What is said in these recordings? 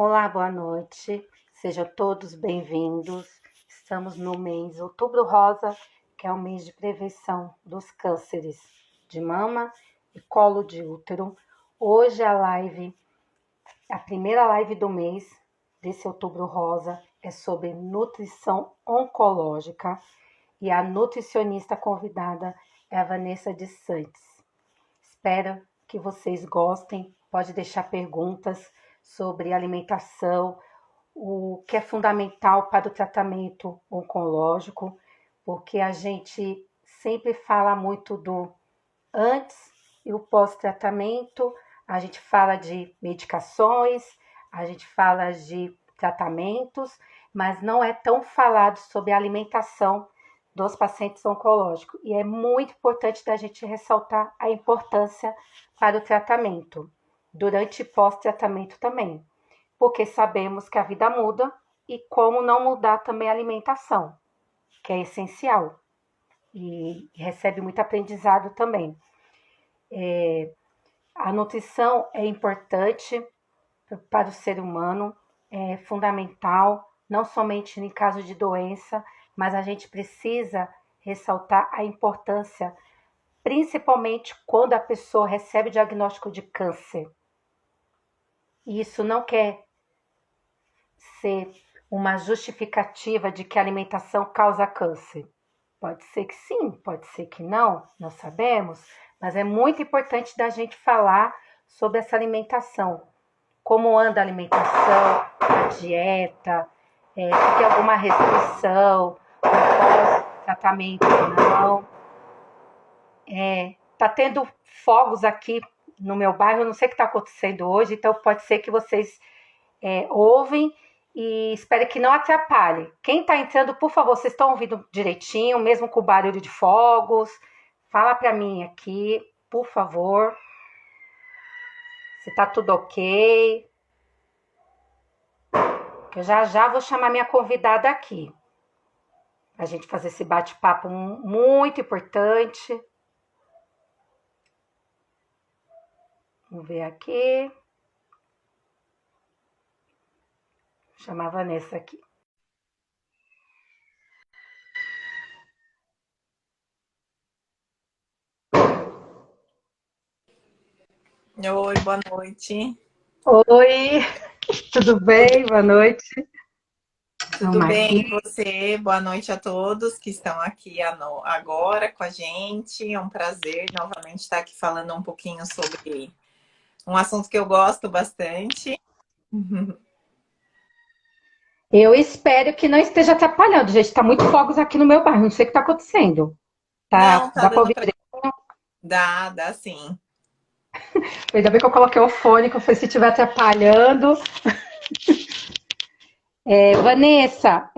Olá, boa noite. Sejam todos bem-vindos. Estamos no mês Outubro Rosa, que é o mês de prevenção dos cânceres de mama e colo de útero. Hoje a primeira live do mês desse Outubro Rosa é sobre nutrição oncológica e a nutricionista convidada é a Vanessa de Santos. Espero que vocês gostem. Pode deixar perguntas sobre alimentação, o que é fundamental para o tratamento oncológico, porque a gente sempre fala muito do antes e o pós-tratamento, a gente fala de medicações, a gente fala de tratamentos, mas não é tão falado sobre a alimentação dos pacientes oncológicos. E é muito importante da gente ressaltar a importância para o tratamento, durante e pós-tratamento também, porque sabemos que a vida muda e como não mudar também a alimentação, que é essencial e recebe muito aprendizado também. A nutrição é importante para o ser humano, é fundamental, não somente em caso de doença, mas a gente precisa ressaltar a importância, principalmente quando a pessoa recebe o diagnóstico de câncer. E isso não quer ser uma justificativa de que a alimentação causa câncer. Pode ser que sim, pode ser que não, não sabemos, mas é muito importante da gente falar sobre essa alimentação. Como anda a alimentação, a dieta, se tem alguma restrição, pós-tratamento ou não. Tá tendo fogos aqui no meu bairro, eu não sei o que está acontecendo hoje, então pode ser que vocês ouvem e espero que não atrapalhe. Quem está entrando, por favor, vocês estão ouvindo direitinho, mesmo com o barulho de fogos? Fala para mim aqui, por favor, se está tudo ok. Eu já vou chamar minha convidada aqui. A gente fazer esse bate-papo muito importante. Vamos ver aqui. Vou chamar a Vanessa aqui. Oi, boa noite. Oi, tudo bem? Boa noite. Tudo bem, e você? Boa noite a todos que estão aqui agora com a gente. É um prazer novamente estar aqui falando um pouquinho sobre um assunto que eu gosto bastante. Eu espero que não esteja atrapalhando, gente. Tá muito fogos aqui no meu bairro. Não sei o que está acontecendo. Não, Tá, tá dá para dando ouvir para direito? dá sim. Ainda bem que eu coloquei o fone, que eu falei, se estiver atrapalhando. Vanessa,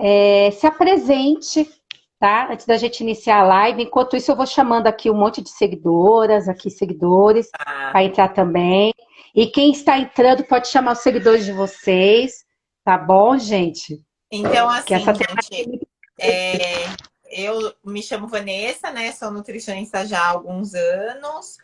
se apresente, tá? Antes da gente iniciar a live. Enquanto isso, eu vou chamando aqui um monte de seguidoras, seguidores, para entrar também. E quem está entrando pode chamar os seguidores de vocês, tá bom, gente? Então, Que assim, essa gente, eu me chamo Vanessa, né? Sou nutricionista já há alguns anos.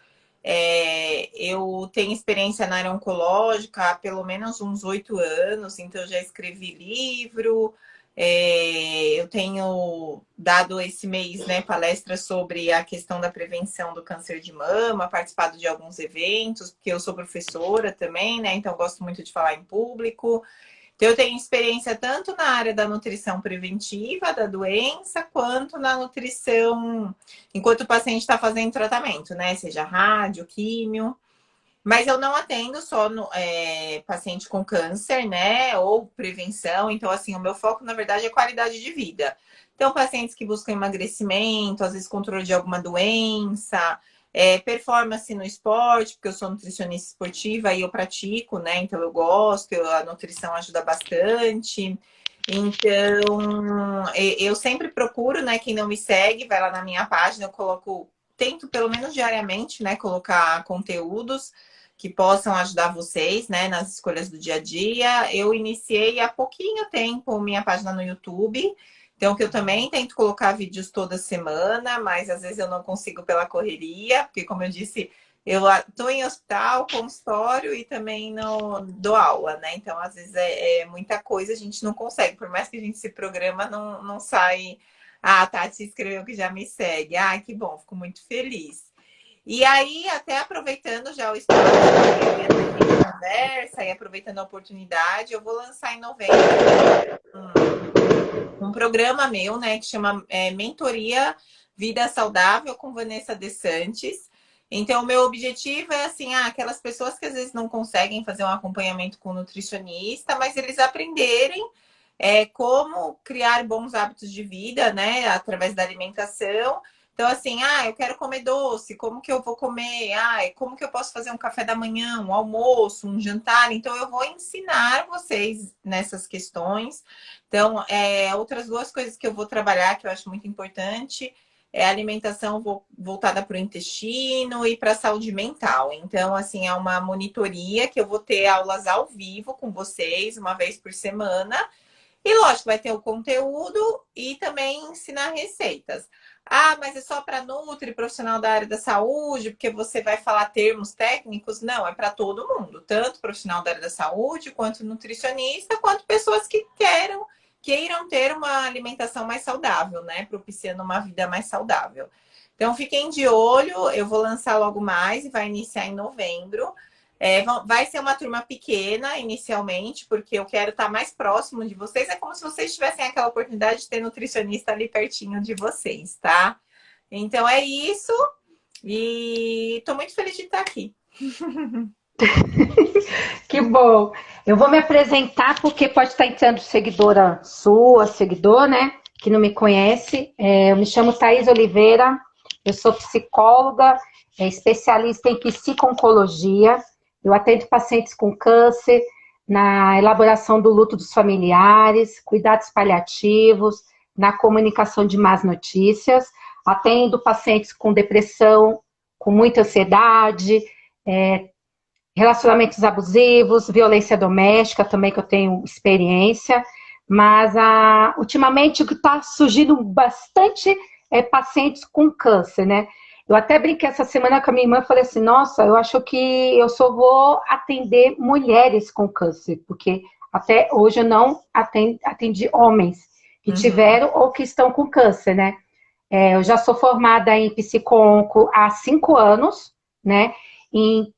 Eu tenho experiência na área oncológica há pelo menos uns 8 anos, então eu já escrevi livro. Eu tenho dado esse mês, né, palestras sobre a questão da prevenção do câncer de mama, participado de alguns eventos, porque eu sou professora também, né? Então eu gosto muito de falar em público. Então, eu tenho experiência tanto na área da nutrição preventiva da doença, quanto na nutrição enquanto o paciente está fazendo tratamento, né? Seja rádio, químio. Mas eu não atendo só no paciente com câncer, né? Ou prevenção. Então, assim, o meu foco, na verdade, é qualidade de vida. Então, pacientes que buscam emagrecimento, às vezes controle de alguma doença, performance no esporte, porque eu sou nutricionista esportiva e eu pratico, né? Então, eu gosto, a nutrição ajuda bastante. Então, eu sempre procuro, né? Quem não me segue, vai lá na minha página, eu coloco, tento pelo menos diariamente, né? Colocar conteúdos que possam ajudar vocês, né, nas escolhas do dia a dia. Eu iniciei há pouquinho tempo minha página no YouTube, então que eu também tento colocar vídeos toda semana, mas às vezes eu não consigo pela correria, porque como eu disse, eu estou em hospital, consultório e também dou aula, né? Então, às vezes é muita coisa, a gente não consegue. Por mais que a gente se programa, não sai. Ah, a Tati escreveu que já me segue. Ah, que bom, fico muito feliz. E aí, até aproveitando já o espaço que a gente conversa e aproveitando a oportunidade, eu vou lançar em novembro um programa meu, né, que chama Mentoria Vida Saudável com Vanessa De Santis. Então, o meu objetivo é assim, aquelas pessoas que às vezes não conseguem fazer um acompanhamento com nutricionista, mas eles aprenderem como criar bons hábitos de vida, né, através da alimentação. Então, assim, eu quero comer doce, como que eu vou comer? Como que eu posso fazer um café da manhã, um almoço, um jantar? Então, eu vou ensinar vocês nessas questões. Então, outras duas coisas que eu vou trabalhar, que eu acho muito importante, é a alimentação voltada para o intestino e para a saúde mental. Então, assim, é uma monitoria que eu vou ter aulas ao vivo com vocês, uma vez por semana. E lógico, vai ter o conteúdo e também ensinar receitas. Mas é só para nutri, profissional da área da saúde, porque você vai falar termos técnicos? Não, é para todo mundo, tanto profissional da área da saúde, quanto nutricionista, quanto pessoas que queiram ter uma alimentação mais saudável, né? Propiciando uma vida mais saudável. Então, fiquem de olho, eu vou lançar logo mais e vai iniciar em novembro. Vai ser uma turma pequena inicialmente, porque eu quero estar mais próximo de vocês. É como se vocês tivessem aquela oportunidade de ter nutricionista ali pertinho de vocês, tá? Então é isso. E estou muito feliz de estar aqui. Que bom. Eu vou me apresentar porque pode estar entrando seguidora sua, seguidor, né? Que não me conhece. Eu me chamo Thaís Oliveira, eu sou psicóloga, especialista em psico-oncologia. Eu atendo pacientes com câncer, na elaboração do luto dos familiares, cuidados paliativos, na comunicação de más notícias. Atendo pacientes com depressão, com muita ansiedade, relacionamentos abusivos, violência doméstica também, que eu tenho experiência, mas ultimamente o que está surgindo bastante é pacientes com câncer, né? Eu até brinquei essa semana com a minha irmã e falei assim, nossa, eu acho que eu só vou atender mulheres com câncer, porque até hoje eu não atendi homens que tiveram ou que estão com câncer, né? Eu já sou formada em psico-onco há 5 anos, né? Em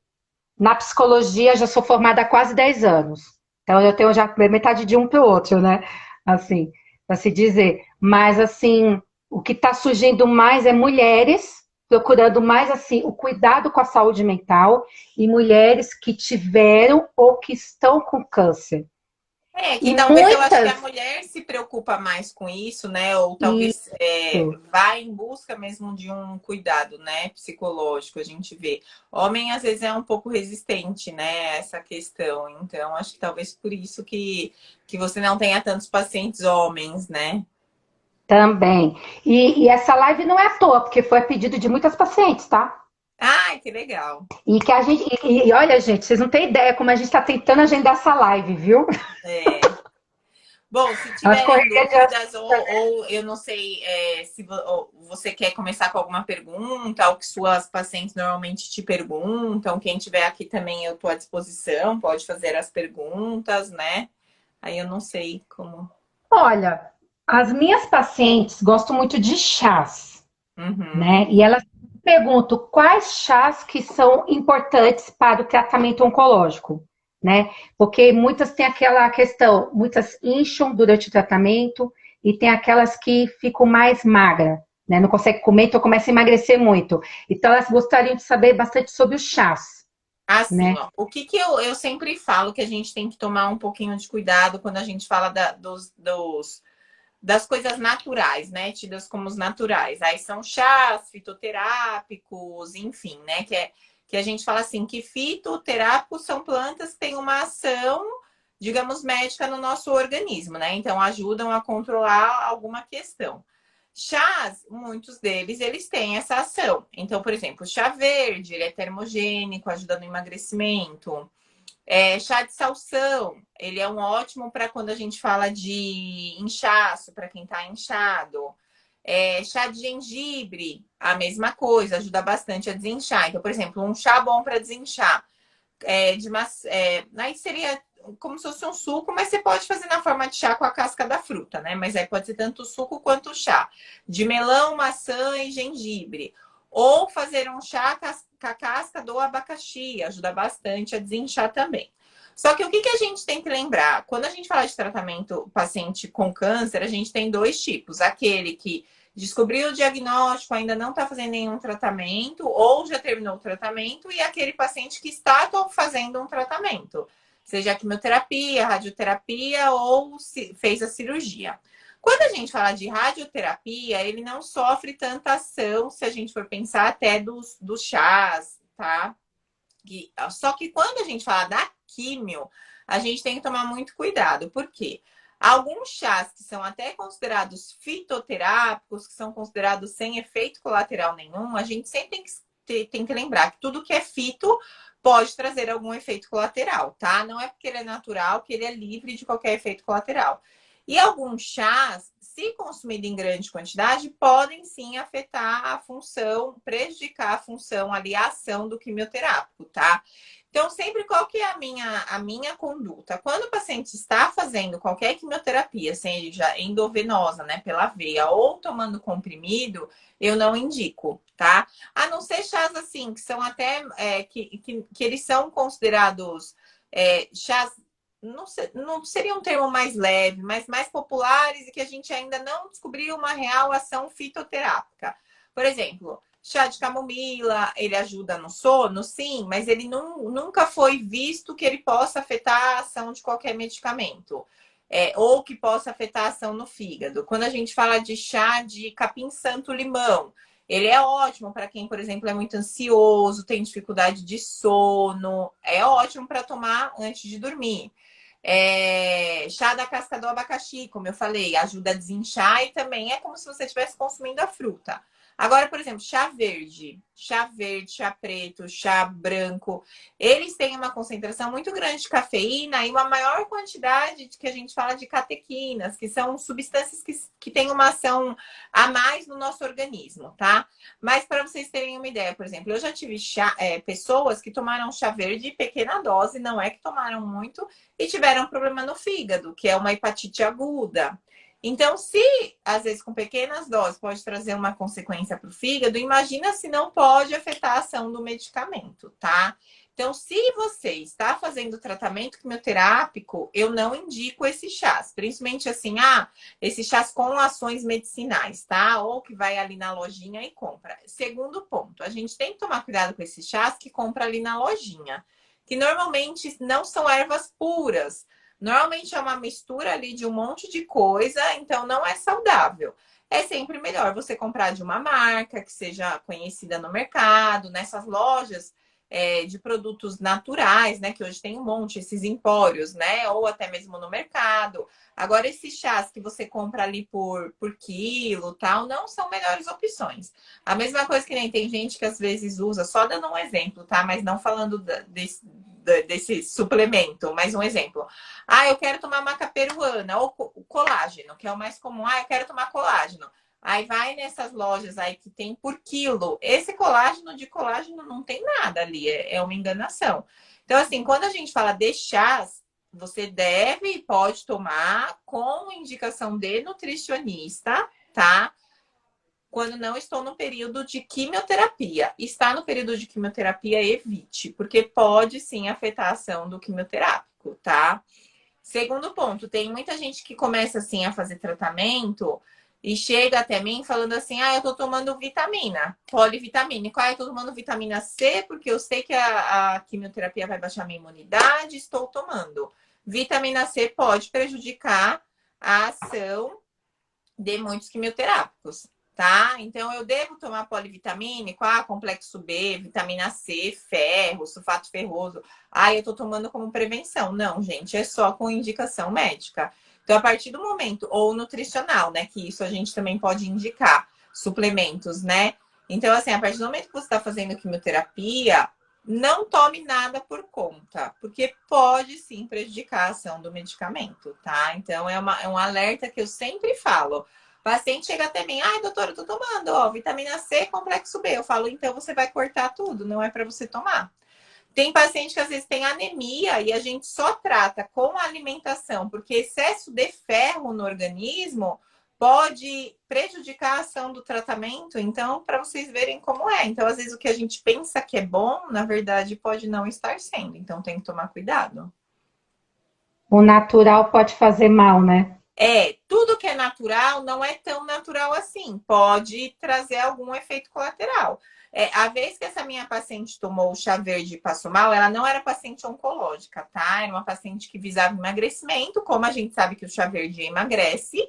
Na psicologia, já sou formada há quase 10 anos. Então, eu tenho já metade de um para o outro, né? Assim, para se dizer. Mas, assim, o que está surgindo mais é mulheres procurando mais, assim, o cuidado com a saúde mental e mulheres que tiveram ou que estão com câncer. Que E talvez eu acho que a muitas... mulher se preocupa mais com isso, né? Ou talvez Isso. vá em busca mesmo de um cuidado, né? Psicológico, a gente vê. Homem, às vezes, é um pouco resistente, né? A essa questão. Então, acho que talvez por isso que você não tenha tantos pacientes homens, né? Também. E essa live não é à toa, porque foi a pedido de muitas pacientes, tá? Ai, que legal. E que a gente. E olha, gente, vocês não têm ideia como a gente está tentando agendar essa live, viu? É. Bom, se As tiverem correrias de dúvidas, ou eu não sei se ou você quer começar com alguma pergunta, ou que suas pacientes normalmente te perguntam, quem tiver aqui também eu estou à disposição, pode fazer as perguntas, né? Aí eu não sei como. Olha, as minhas pacientes gostam muito de chás, Uhum. né? E elas perguntam quais chás que são importantes para o tratamento oncológico, né? Porque muitas têm aquela questão, muitas incham durante o tratamento e tem aquelas que ficam mais magras, né? Não conseguem comer, então começa a emagrecer muito. Então elas gostariam de saber bastante sobre os chás, Assim, né? ó, o que eu sempre falo que a gente tem que tomar um pouquinho de cuidado quando a gente fala das coisas naturais, né? Tidas como os naturais. Aí são chás fitoterápicos, enfim, né? Que a gente fala assim, que fitoterápicos são plantas que têm uma ação, digamos, médica no nosso organismo, né? Então ajudam a controlar alguma questão. Chás, muitos deles, eles têm essa ação. Então, por exemplo, o chá verde, ele é termogênico, ajuda no emagrecimento. Chá de salsão, ele é um ótimo para quando a gente fala de inchaço, para quem está inchado. Chá de gengibre, a mesma coisa, ajuda bastante a desinchar. Então, por exemplo, um chá bom para desinchar. Aí seria como se fosse um suco, mas você pode fazer na forma de chá com a casca da fruta, né? Mas aí pode ser tanto o suco quanto o chá. De melão, maçã e gengibre. Ou fazer um chá com a casca do abacaxi, ajuda bastante a desinchar também. Só que o que a gente tem que lembrar? Quando a gente fala de tratamento paciente com câncer, a gente tem dois tipos. Aquele que descobriu o diagnóstico, ainda não está fazendo nenhum tratamento, ou já terminou o tratamento, e aquele paciente que está fazendo um tratamento, seja quimioterapia, radioterapia ou fez a cirurgia. Quando a gente fala de radioterapia, ele não sofre tanta ação, se a gente for pensar até dos chás, tá? Só que quando a gente fala da químio, a gente tem que tomar muito cuidado. Por quê? Alguns chás que são até considerados fitoterápicos, que são considerados sem efeito colateral nenhum, a gente sempre tem que lembrar que tudo que é fito pode trazer algum efeito colateral, tá? Não é porque ele é natural que ele é livre de qualquer efeito colateral. E alguns chás, se consumido em grande quantidade, podem sim afetar a função, prejudicar a função ali, a ação do quimioterápico, tá? Então, sempre qual que é a minha conduta? Quando o paciente está fazendo qualquer quimioterapia, seja endovenosa, né, pela veia, ou tomando comprimido, eu não indico, tá? A não ser chás assim, que são até, que eles são considerados chás, não seria um termo mais leve, mas mais populares e que a gente ainda não descobriu uma real ação fitoterápica. Por exemplo, chá de camomila, ele ajuda no sono, sim, mas ele nunca foi visto que ele possa afetar a ação de qualquer medicamento. Ou que possa afetar a ação no fígado. Quando a gente fala de chá de capim-santo-limão, ele é ótimo para quem, por exemplo, é muito ansioso, tem dificuldade de sono. É ótimo para tomar antes de dormir. Chá da casca do abacaxi, como eu falei, ajuda a desinchar e também é como se você estivesse consumindo a fruta. Agora, por exemplo, chá verde, chá preto, chá branco, eles têm uma concentração muito grande de cafeína e uma maior quantidade de que a gente fala de catequinas, que são substâncias que têm uma ação a mais no nosso organismo, tá? Mas para vocês terem uma ideia, por exemplo, eu já tive pessoas que tomaram chá verde em pequena dose, não é que tomaram muito, e tiveram problema no fígado, que é uma hepatite aguda. Então, se às vezes com pequenas doses pode trazer uma consequência para o fígado, imagina se não pode afetar a ação do medicamento, tá? Então, se você está fazendo tratamento quimioterápico, eu não indico esses chás, principalmente assim, esses chás com ações medicinais, tá? Ou que vai ali na lojinha e compra. Segundo ponto, a gente tem que tomar cuidado com esses chás que compra ali na lojinha, que normalmente não são ervas puras. Normalmente é uma mistura ali de um monte de coisa, então não é saudável. É sempre melhor você comprar de uma marca que seja conhecida no mercado, nessas lojas de produtos naturais, né? Que hoje tem um monte, esses empórios, né? Ou até mesmo no mercado. Agora, esses chás que você compra ali por quilo, tal, não são melhores opções. A mesma coisa que nem tem gente que às vezes usa, só dando um exemplo, tá? Mas não falando desse suplemento, mas um exemplo. Eu quero tomar maca peruana ou colágeno, que é o mais comum. Eu quero tomar colágeno. Aí vai nessas lojas aí que tem por quilo. Esse colágeno de colágeno não tem nada ali, é uma enganação. Então, assim, quando a gente fala de chás, você deve e pode tomar com indicação de nutricionista, tá? Quando não estou no período de quimioterapia. Está no período de quimioterapia, evite, porque pode sim afetar a ação do quimioterápico, tá? Segundo ponto, tem muita gente que começa assim a fazer tratamento e chega até mim falando assim: eu tô tomando vitamina, polivitamínico. Eu tô tomando vitamina C porque eu sei que a quimioterapia vai baixar minha imunidade, estou tomando. Vitamina C pode prejudicar a ação de muitos quimioterápicos, tá? Então, eu devo tomar polivitamínico, complexo B, vitamina C, ferro, sulfato ferroso. Eu tô tomando como prevenção. Não, gente, é só com indicação médica. Então, a partir do momento, ou nutricional, né? Que isso a gente também pode indicar, suplementos, né? Então, assim, a partir do momento que você está fazendo quimioterapia, não tome nada por conta, porque pode sim prejudicar a ação do medicamento, tá? Então, é um alerta que eu sempre falo. Paciente chega até mim, ai, doutora, eu tô tomando, ó, vitamina C, complexo B. Eu falo, então você vai cortar tudo, não é para você tomar. Tem paciente que às vezes tem anemia e a gente só trata com a alimentação, porque excesso de ferro no organismo pode prejudicar a ação do tratamento. Então, para vocês verem como é. Então, às vezes, o que a gente pensa que é bom, na verdade, pode não estar sendo. Então, tem que tomar cuidado. O natural pode fazer mal, né? Tudo que é natural não é tão natural assim. Pode trazer algum efeito colateral. A vez que essa minha paciente tomou o chá verde e passou mal, ela não era paciente oncológica, tá? Era uma paciente que visava emagrecimento, como a gente sabe que o chá verde emagrece.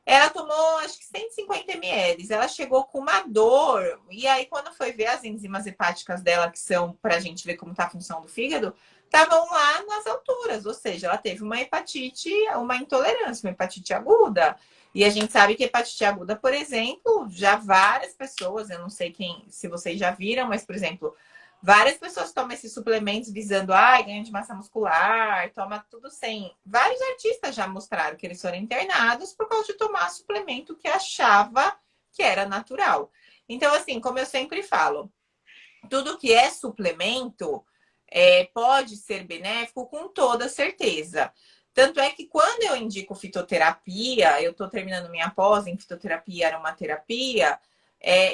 Ela tomou, acho que 150 ml. Ela chegou com uma dor. E aí, quando foi ver as enzimas hepáticas dela, que são para a gente ver como está a função do fígado, estavam lá nas alturas. Ou seja, ela teve uma hepatite, uma intolerância, uma hepatite aguda. E a gente sabe que hepatite aguda, por exemplo, já várias pessoas, eu não sei quem, se vocês já viram, mas, por exemplo, várias pessoas tomam esses suplementos visando, ganho de massa muscular, toma tudo sem. Vários artistas já mostraram que eles foram internados por causa de tomar suplemento que achava que era natural. Então, assim, como eu sempre falo, tudo que é suplemento pode ser benéfico com toda certeza. Tanto é que quando eu indico fitoterapia, eu estou terminando minha pós em fitoterapia e aromaterapia,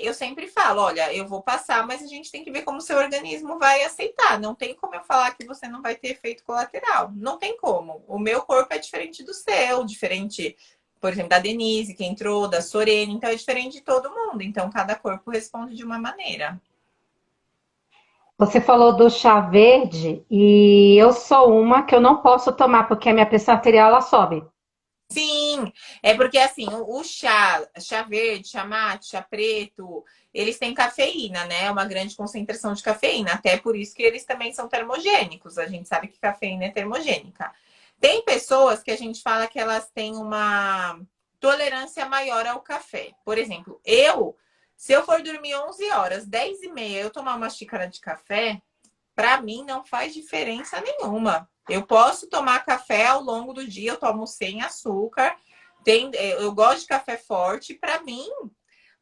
eu sempre falo, olha, eu vou passar, mas a gente tem que ver como o seu organismo vai aceitar. Não tem como eu falar que você não vai ter efeito colateral. Não tem como. O meu corpo é diferente do seu, diferente, por exemplo, da Denise, que entrou, da Sorene, então é diferente de todo mundo. Então, cada corpo responde de uma maneira. Você falou do chá verde e eu sou uma que eu não posso tomar porque a minha pressão arterial ela sobe. Sim, é porque assim, o chá verde, chá mate, chá preto, eles têm cafeína, né? Uma grande concentração de cafeína, até por isso que eles também são termogênicos. A gente sabe que cafeína é termogênica. Tem pessoas que a gente fala que elas têm uma tolerância maior ao café. Por exemplo, se eu for dormir 11 horas, 10 e meia, eu tomar uma xícara de café, para mim não faz diferença nenhuma. Eu posso tomar café ao longo do dia, eu tomo sem açúcar. Eu gosto de café forte, para mim,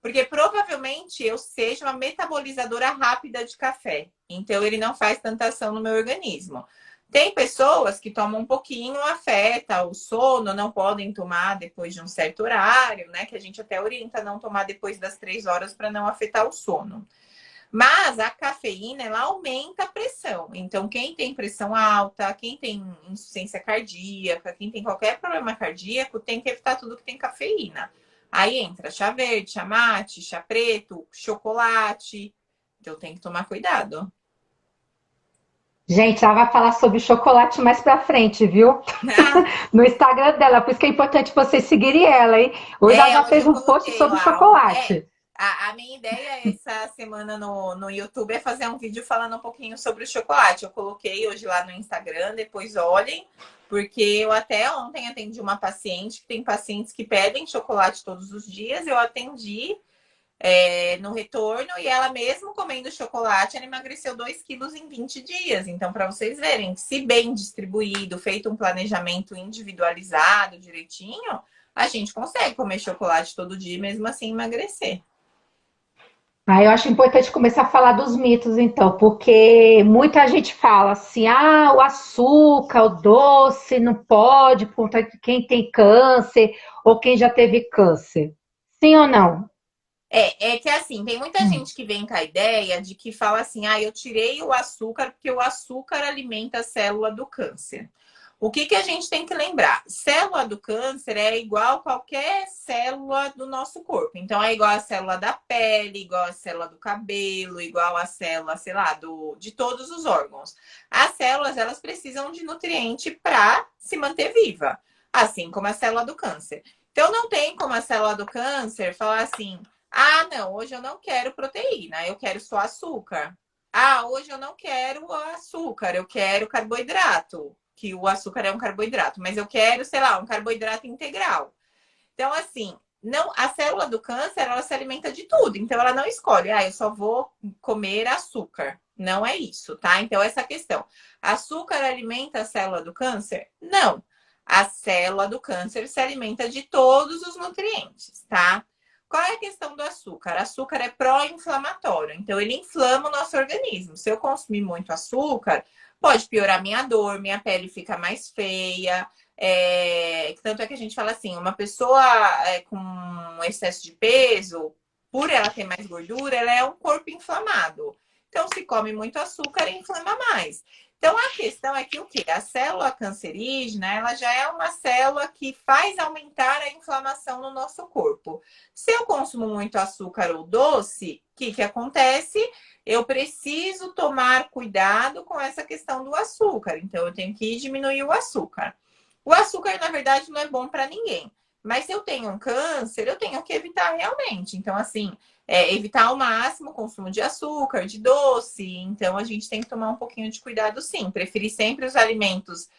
porque provavelmente eu seja uma metabolizadora rápida de café. Então ele não faz tanta ação no meu organismo. Tem pessoas que tomam um pouquinho, afeta o sono, não podem tomar depois de um certo horário, né? Que a gente até orienta a não tomar depois das 3 horas para não afetar o sono. Mas a cafeína, ela aumenta a pressão. Então, quem tem pressão alta, quem tem insuficiência cardíaca, quem tem qualquer problema cardíaco, tem que evitar tudo que tem cafeína. Aí entra chá verde, chá mate, chá preto, chocolate. Então, tem que tomar cuidado. Gente, ela vai falar sobre chocolate mais pra frente, viu? No Instagram dela, por isso que é importante vocês seguirem ela, hein? Hoje ela já Hoje fez eu um post coloquei sobre lá, ó. chocolate. A minha ideia essa semana no YouTube é fazer um vídeo falando um pouquinho sobre o chocolate. Eu coloquei hoje lá no Instagram, depois olhem, porque eu até ontem atendi uma paciente, que tem pacientes que pedem chocolate todos os dias, eu atendi no retorno e ela mesmo comendo chocolate, ela emagreceu 2 quilos em 20 dias. Então, para vocês verem, se bem distribuído, feito um planejamento individualizado direitinho, a gente consegue comer chocolate todo dia e mesmo assim emagrecer. Aí eu acho importante começar a falar dos mitos, então, porque muita gente fala assim: o açúcar, o doce não pode, por conta de quem tem câncer ou quem já teve câncer. Sim ou não? É que assim, tem muita gente que vem com a ideia de que fala assim: eu tirei o açúcar porque o açúcar alimenta a célula do câncer. O que a gente tem que lembrar? Célula do câncer é igual a qualquer célula do nosso corpo. Então, é igual a célula da pele, igual a célula do cabelo, igual a célula, sei lá, de todos os órgãos. As células, elas precisam de nutriente para se manter viva, assim como a célula do câncer. Então, não tem como a célula do câncer falar assim: não, hoje eu não quero proteína, eu quero só açúcar. Hoje eu não quero açúcar, eu quero carboidrato, que o açúcar é um carboidrato, mas eu quero, sei lá, um carboidrato integral. Então, assim, não, a célula do câncer, ela se alimenta de tudo. Então, ela não escolhe, eu só vou comer açúcar. Não é isso, tá? Então, essa questão. Açúcar alimenta a célula do câncer? Não. a célula do câncer se alimenta de todos os nutrientes, tá? Qual é a questão do açúcar? Açúcar é pró-inflamatório, então ele inflama o nosso organismo. Se eu consumir muito açúcar, pode piorar minha dor, minha pele fica mais feia. Tanto é que a gente fala assim, uma pessoa com excesso de peso, por ela ter mais gordura, ela é um corpo inflamado. Então, se come muito açúcar, inflama mais. Então, a questão é que o quê? A célula cancerígena, ela já é uma célula que faz aumentar a inflamação no nosso corpo. Se eu consumo muito açúcar ou doce, o que acontece? Eu preciso tomar cuidado com essa questão do açúcar. Então, eu tenho que diminuir o açúcar. O açúcar, na verdade, não é bom para ninguém. Mas se eu tenho um câncer, eu tenho que evitar realmente. Então, assim, evitar ao máximo o consumo de açúcar, de doce. Então, a gente tem que tomar um pouquinho de cuidado, sim. Preferir sempre os alimentos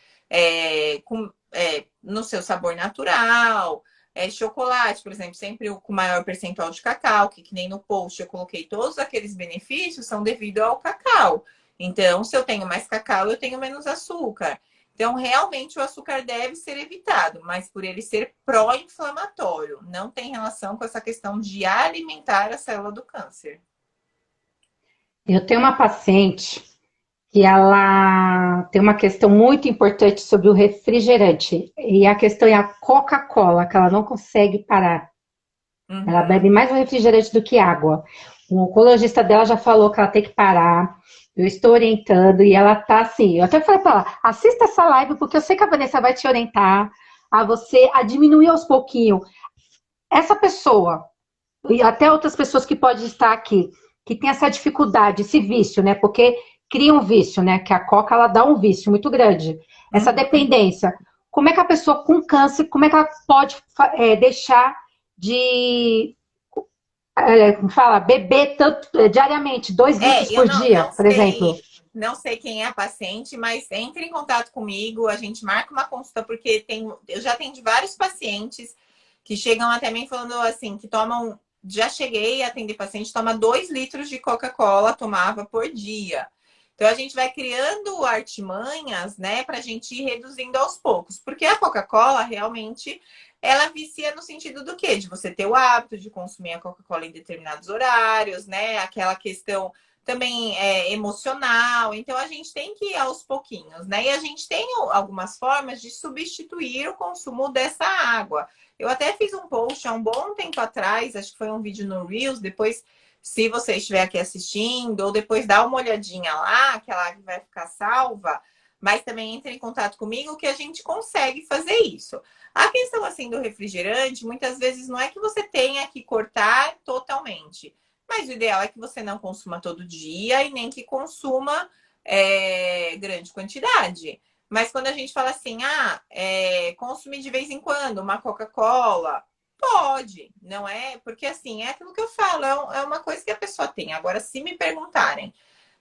no seu sabor natural. Chocolate, por exemplo, sempre com maior percentual de cacau, que nem no post eu coloquei todos aqueles benefícios são devido ao cacau. Então, se eu tenho mais cacau, eu tenho menos açúcar. Então, realmente, o açúcar deve ser evitado, mas por ele ser pró-inflamatório, não tem relação com essa questão de alimentar a célula do câncer. Eu tenho uma paciente que ela tem uma questão muito importante sobre o refrigerante. E a questão é a Coca-Cola, que ela não consegue parar. Ela Uhum. bebe mais um refrigerante do que água. O oncologista dela já falou que ela tem que parar. Eu estou orientando e ela tá assim. Eu até falei para ela: assista essa live, porque eu sei que a Vanessa vai te orientar a você a diminuir aos pouquinhos. Essa pessoa, e até outras pessoas que podem estar aqui, que tem essa dificuldade, esse vício, né? Porque cria um vício, né? Que a Coca ela dá um vício muito grande. Essa Uhum. dependência. Como é que a pessoa com câncer, como é que ela pode deixar de fala, beber tanto, diariamente, 2 litros Eu por dia, não por exemplo? sei, não sei quem é a paciente, mas entre em contato comigo, a gente marca uma consulta, porque eu já atendi vários pacientes que chegam até mim falando assim, que tomam, já cheguei a atender paciente, toma 2 litros de Coca-Cola, tomava por dia. Então a gente vai criando artimanhas, né, para a gente ir reduzindo aos poucos, porque a Coca-Cola realmente ela vicia no sentido do quê? De você ter o hábito de consumir a Coca-Cola em determinados horários, né? Aquela questão também emocional. Então a gente tem que ir aos pouquinhos, né? E a gente tem algumas formas de substituir o consumo dessa água. Eu até fiz um post há um bom tempo atrás, acho que foi um vídeo no Reels, depois, se você estiver aqui assistindo, ou depois dá uma olhadinha lá, que a live vai ficar salva, mas também entre em contato comigo que a gente consegue fazer isso. A questão assim do refrigerante, muitas vezes não é que você tenha que cortar totalmente, mas o ideal é que você não consuma todo dia e nem que consuma grande quantidade. Mas quando a gente fala assim, consumir de vez em quando uma Coca-Cola, pode, não é? Porque assim, é aquilo que eu falo, é uma coisa que a pessoa tem. Agora, se me perguntarem,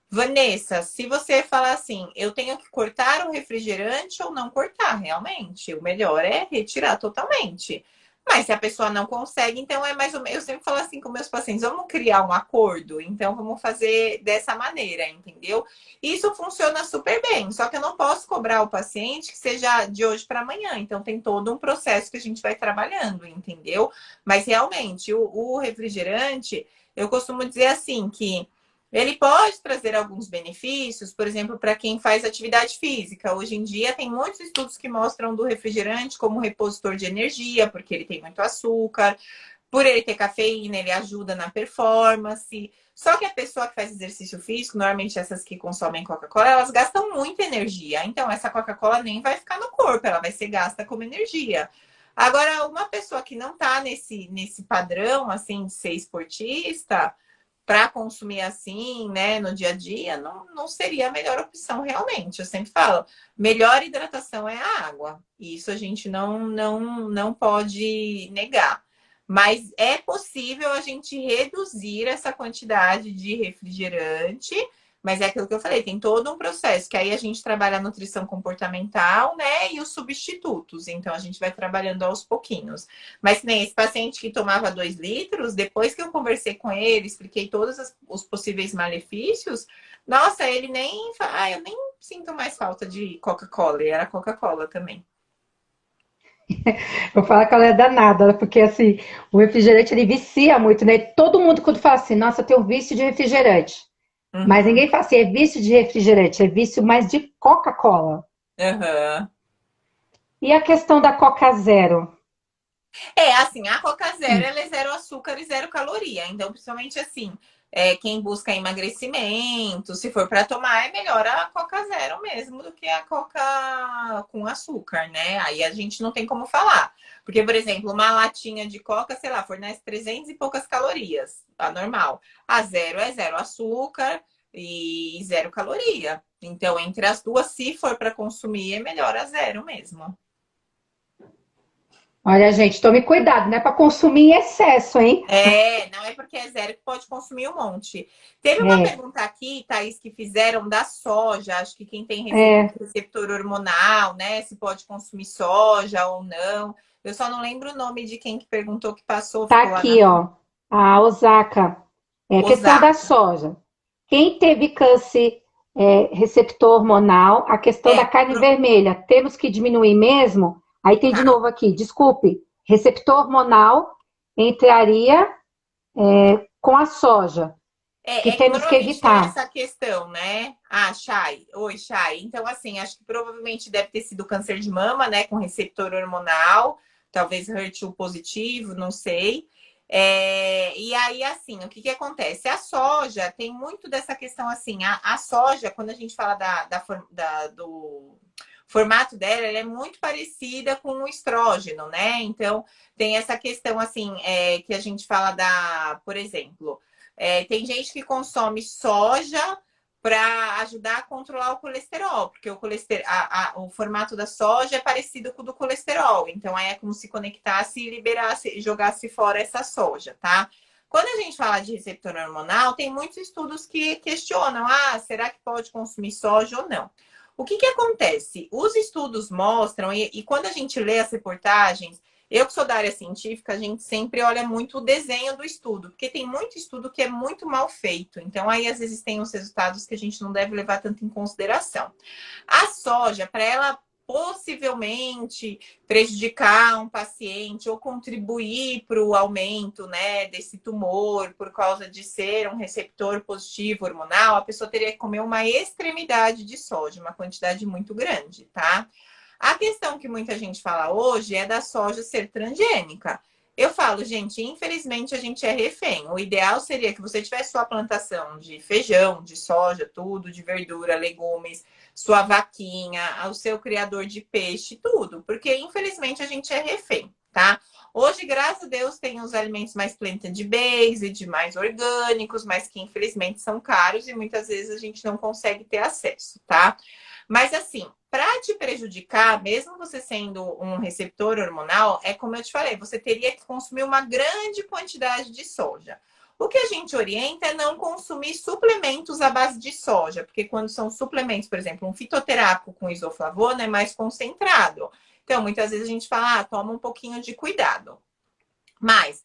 Vanessa, se você falar assim, eu tenho que cortar o refrigerante ou não cortar, realmente, o melhor é retirar totalmente. Mas se a pessoa não consegue, então é mais ou menos. Eu sempre falo assim com meus pacientes: vamos criar um acordo, então vamos fazer dessa maneira, entendeu? Isso funciona super bem, só que eu não posso cobrar o paciente que seja de hoje para amanhã, então tem todo um processo que a gente vai trabalhando, entendeu? Mas realmente, o refrigerante, eu costumo dizer assim que. Ele pode trazer alguns benefícios, por exemplo, para quem faz atividade física. Hoje em dia, tem muitos estudos que mostram do refrigerante como repositor de energia, porque ele tem muito açúcar. Por ele ter cafeína, ele ajuda na performance. Só que a pessoa que faz exercício físico, normalmente essas que consomem Coca-Cola, elas gastam muita energia. Então, essa Coca-Cola nem vai ficar no corpo, ela vai ser gasta como energia. Agora, uma pessoa que não está nesse padrão, assim, de ser esportista para consumir assim, né, no dia a dia, não seria a melhor opção realmente. Eu sempre falo, melhor hidratação é a água. Isso a gente não pode negar. Mas é possível a gente reduzir essa quantidade de refrigerante, mas é aquilo que eu falei, tem todo um processo, que aí a gente trabalha a nutrição comportamental, né, e os substitutos. Então a gente vai trabalhando aos pouquinhos. Mas nem esse paciente que tomava 2 litros, depois que eu conversei com ele, expliquei todos os possíveis malefícios, nossa, ele nem. Eu nem sinto mais falta de Coca-Cola. E era Coca-Cola também. Eu falo que ela é danada, porque assim, o refrigerante ele vicia muito, né? Todo mundo quando fala assim, nossa, eu tenho vício de refrigerante. Mas Uhum. ninguém fala assim, é vício de refrigerante, é vício mais de Coca-Cola. Aham. E a questão da Coca Zero? É, assim, a Coca Zero, ela é zero açúcar e zero caloria. Então, principalmente assim, quem busca emagrecimento, se for para tomar, é melhor a Coca Zero mesmo do que a Coca com açúcar, né? Aí a gente não tem como falar. Porque, por exemplo, uma latinha de Coca, sei lá, fornece 300 e poucas calorias, a normal. A zero é zero açúcar e zero caloria. Então, entre as duas, se for para consumir, é melhor a zero mesmo. Olha, gente, tome cuidado, não é para consumir em excesso, hein? Não é porque é zero que pode consumir um monte. Teve uma É, pergunta aqui, Thaís, que fizeram da soja. Acho que quem tem é, receptor hormonal, né? Se pode consumir soja ou não. Eu só não lembro o nome de quem que perguntou que passou, tá ficou lá na aqui, ó, a Osaka. É questão da Osaka. soja. Quem teve câncer receptor hormonal, a questão da É, carne vermelha, temos que diminuir mesmo? Aí tem de tá. novo aqui, desculpe, receptor hormonal entraria com a soja, que É que temos que normalmente tem evitar. essa questão, né? Ah, Chay. Oi, Chay. Então, assim, acho que provavelmente deve ter sido câncer de mama, né? Com receptor hormonal, talvez HER2 positivo, não sei. E aí, assim, o que que acontece? A soja tem muito dessa questão, assim, a soja, quando a gente fala do formato dela, ela é muito parecida com o estrógeno, né? Então, tem essa questão, assim, que a gente fala por exemplo, tem gente que consome soja para ajudar a controlar o colesterol, porque o formato da soja é parecido com o do colesterol. Então, aí é como se conectasse e liberasse, jogasse fora essa soja, tá? Quando a gente fala de receptor hormonal, tem muitos estudos que questionam: será que pode consumir soja ou não? O que que acontece? Os estudos mostram, e quando a gente lê as reportagens, eu que sou da área científica, a gente sempre olha muito o desenho do estudo, porque tem muito estudo que é muito mal feito. Então, aí, às vezes, tem uns resultados que a gente não deve levar tanto em consideração. A soja, para ela possivelmente prejudicar um paciente ou contribuir para o aumento, né, desse tumor por causa de ser um receptor positivo hormonal, a pessoa teria que comer uma extremidade de soja, uma quantidade muito grande, tá? A questão que muita gente fala hoje é da soja ser transgênica. Eu falo, gente, infelizmente a gente é refém. O ideal seria que você tivesse sua plantação de feijão, de soja, tudo, de verdura, legumes, sua vaquinha, o seu criador de peixe, tudo. Porque infelizmente a gente é refém, tá? Hoje, graças a Deus, tem os alimentos mais plant-based, mais orgânicos, mas que infelizmente são caros e muitas vezes a gente não consegue ter acesso, tá? Mas assim, para te prejudicar, mesmo você sendo um receptor hormonal, é como eu te falei, você teria que consumir uma grande quantidade de soja. O que a gente orienta é não consumir suplementos à base de soja, porque quando são suplementos, por exemplo, um fitoterápico com isoflavona é mais concentrado. Então, muitas vezes a gente fala, toma um pouquinho de cuidado. Mas,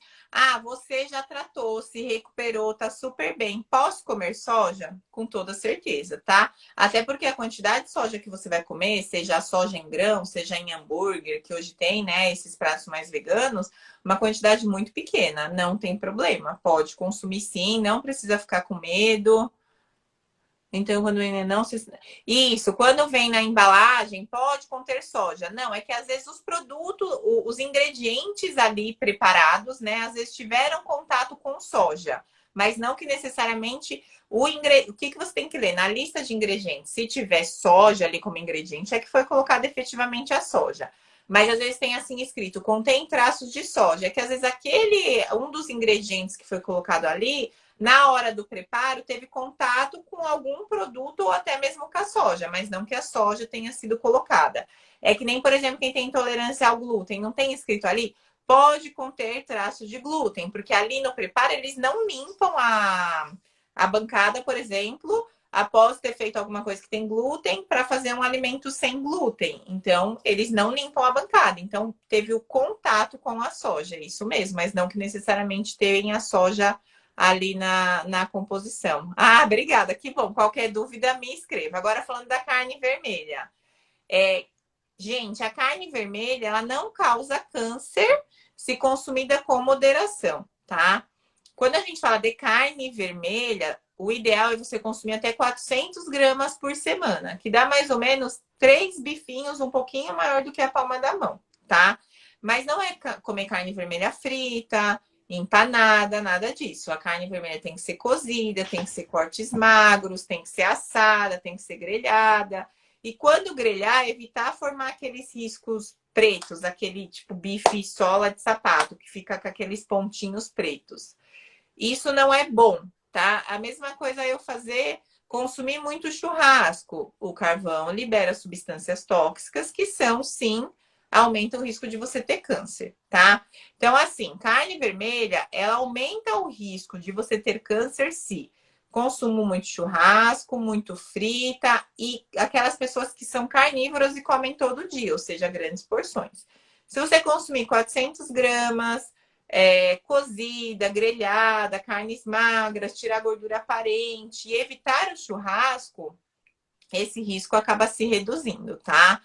você já tratou, se recuperou, tá super bem. Posso comer soja? Com toda certeza, tá? Até porque a quantidade de soja que você vai comer, seja a soja em grão, seja em hambúrguer, que hoje tem, né, esses pratos mais veganos, uma quantidade muito pequena, não tem problema. Pode consumir sim, não precisa ficar com medo. Então, quando vem não se... Isso, quando vem na embalagem, pode conter soja. Não, é que às vezes os produtos, os ingredientes ali preparados, né, às vezes tiveram contato com soja. Mas não que necessariamente o que você tem que ler? Na lista de ingredientes, se tiver soja ali como ingrediente, é que foi colocado efetivamente a soja. Mas às vezes tem assim escrito, contém traços de soja. É que às vezes um dos ingredientes que foi colocado ali na hora do preparo, teve contato com algum produto ou até mesmo com a soja, mas não que a soja tenha sido colocada. É que nem, por exemplo, quem tem intolerância ao glúten, não tem escrito ali, pode conter traços de glúten, porque ali no preparo eles não limpam a bancada, por exemplo, após ter feito alguma coisa que tem glúten, para fazer um alimento sem glúten. Então, eles não limpam a bancada. Então, teve o contato com a soja, isso mesmo, mas não que necessariamente tenha a soja ali na composição. Obrigada, que bom. Qualquer dúvida, me escreva. Agora, falando da carne vermelha. É, Gente, a carne vermelha, ela não causa câncer se consumida com moderação, tá? Quando a gente fala de carne vermelha, o ideal é você consumir até 400 gramas por semana, que dá mais ou menos 3 bifinhos, um pouquinho maior do que a palma da mão, tá? Mas não é comer carne vermelha frita, empanada, nada disso. A carne vermelha tem que ser cozida, tem que ser cortes magros, tem que ser assada, tem que ser grelhada. E quando grelhar, evitar formar aqueles riscos pretos, aquele tipo bife sola de sapato, que fica com aqueles pontinhos pretos. Isso não é bom, tá? A mesma coisa eu fazer, consumir muito churrasco. O carvão libera substâncias tóxicas que são, sim, aumentam o risco de você ter câncer, tá? Então, assim, carne vermelha, ela aumenta o risco de você ter câncer se consumo muito churrasco, muito frita e aquelas pessoas que são carnívoras e comem todo dia, ou seja, grandes porções. Se você consumir 400 gramas, cozida, grelhada, carnes magras, tirar gordura aparente e evitar o churrasco, esse risco acaba se reduzindo, tá?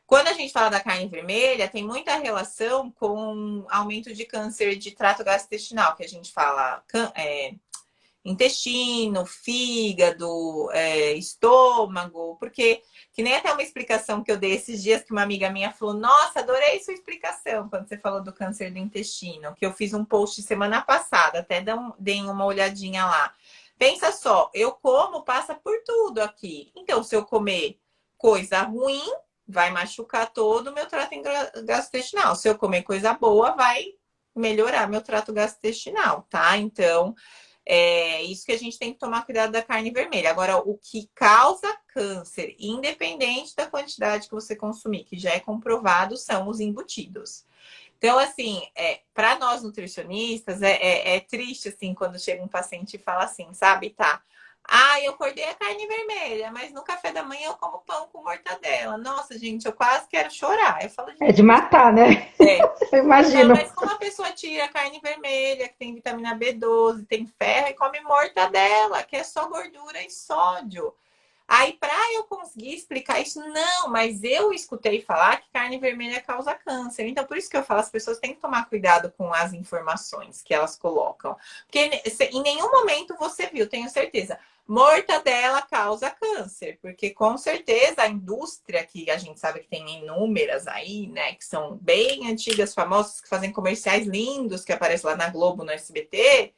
Quando a gente fala da carne vermelha, tem muita relação com aumento de câncer de trato gastrointestinal, que a gente fala intestino, fígado, estômago, porque que nem até uma explicação que eu dei esses dias que uma amiga minha falou, nossa, adorei sua explicação quando você falou do câncer do intestino, que eu fiz um post semana passada, até dei uma olhadinha lá. Pensa só, eu como, passa por tudo aqui. Então, se eu comer coisa ruim, vai machucar todo o meu trato gastrointestinal. Se eu comer coisa boa, vai melhorar meu trato gastrointestinal, tá? Então, é isso que a gente tem que tomar cuidado da carne vermelha. Agora, o que causa câncer, independente da quantidade que você consumir, que já é comprovado, são os embutidos. Então, assim, para nós nutricionistas, é triste, assim, quando chega um paciente e fala assim, sabe, tá? Ah, eu cortei a carne vermelha, mas no café da manhã eu como pão com mortadela. Nossa, gente, eu quase quero chorar. Eu falo, É de gente, matar, né? é, Eu eu falo, imagino. mas como a pessoa tira a carne vermelha, que tem vitamina B12, tem ferro, e come mortadela, que é só gordura e sódio. Aí, para eu conseguir explicar isso, não, mas eu escutei falar que carne vermelha causa câncer. Então, por isso que eu falo, as pessoas têm que tomar cuidado com as informações que elas colocam. Porque em nenhum momento você viu, tenho certeza, mortadela causa câncer. Porque com certeza a indústria, que a gente sabe que tem inúmeras aí, né, que são bem antigas, famosas, que fazem comerciais lindos, que aparecem lá na Globo, no SBT,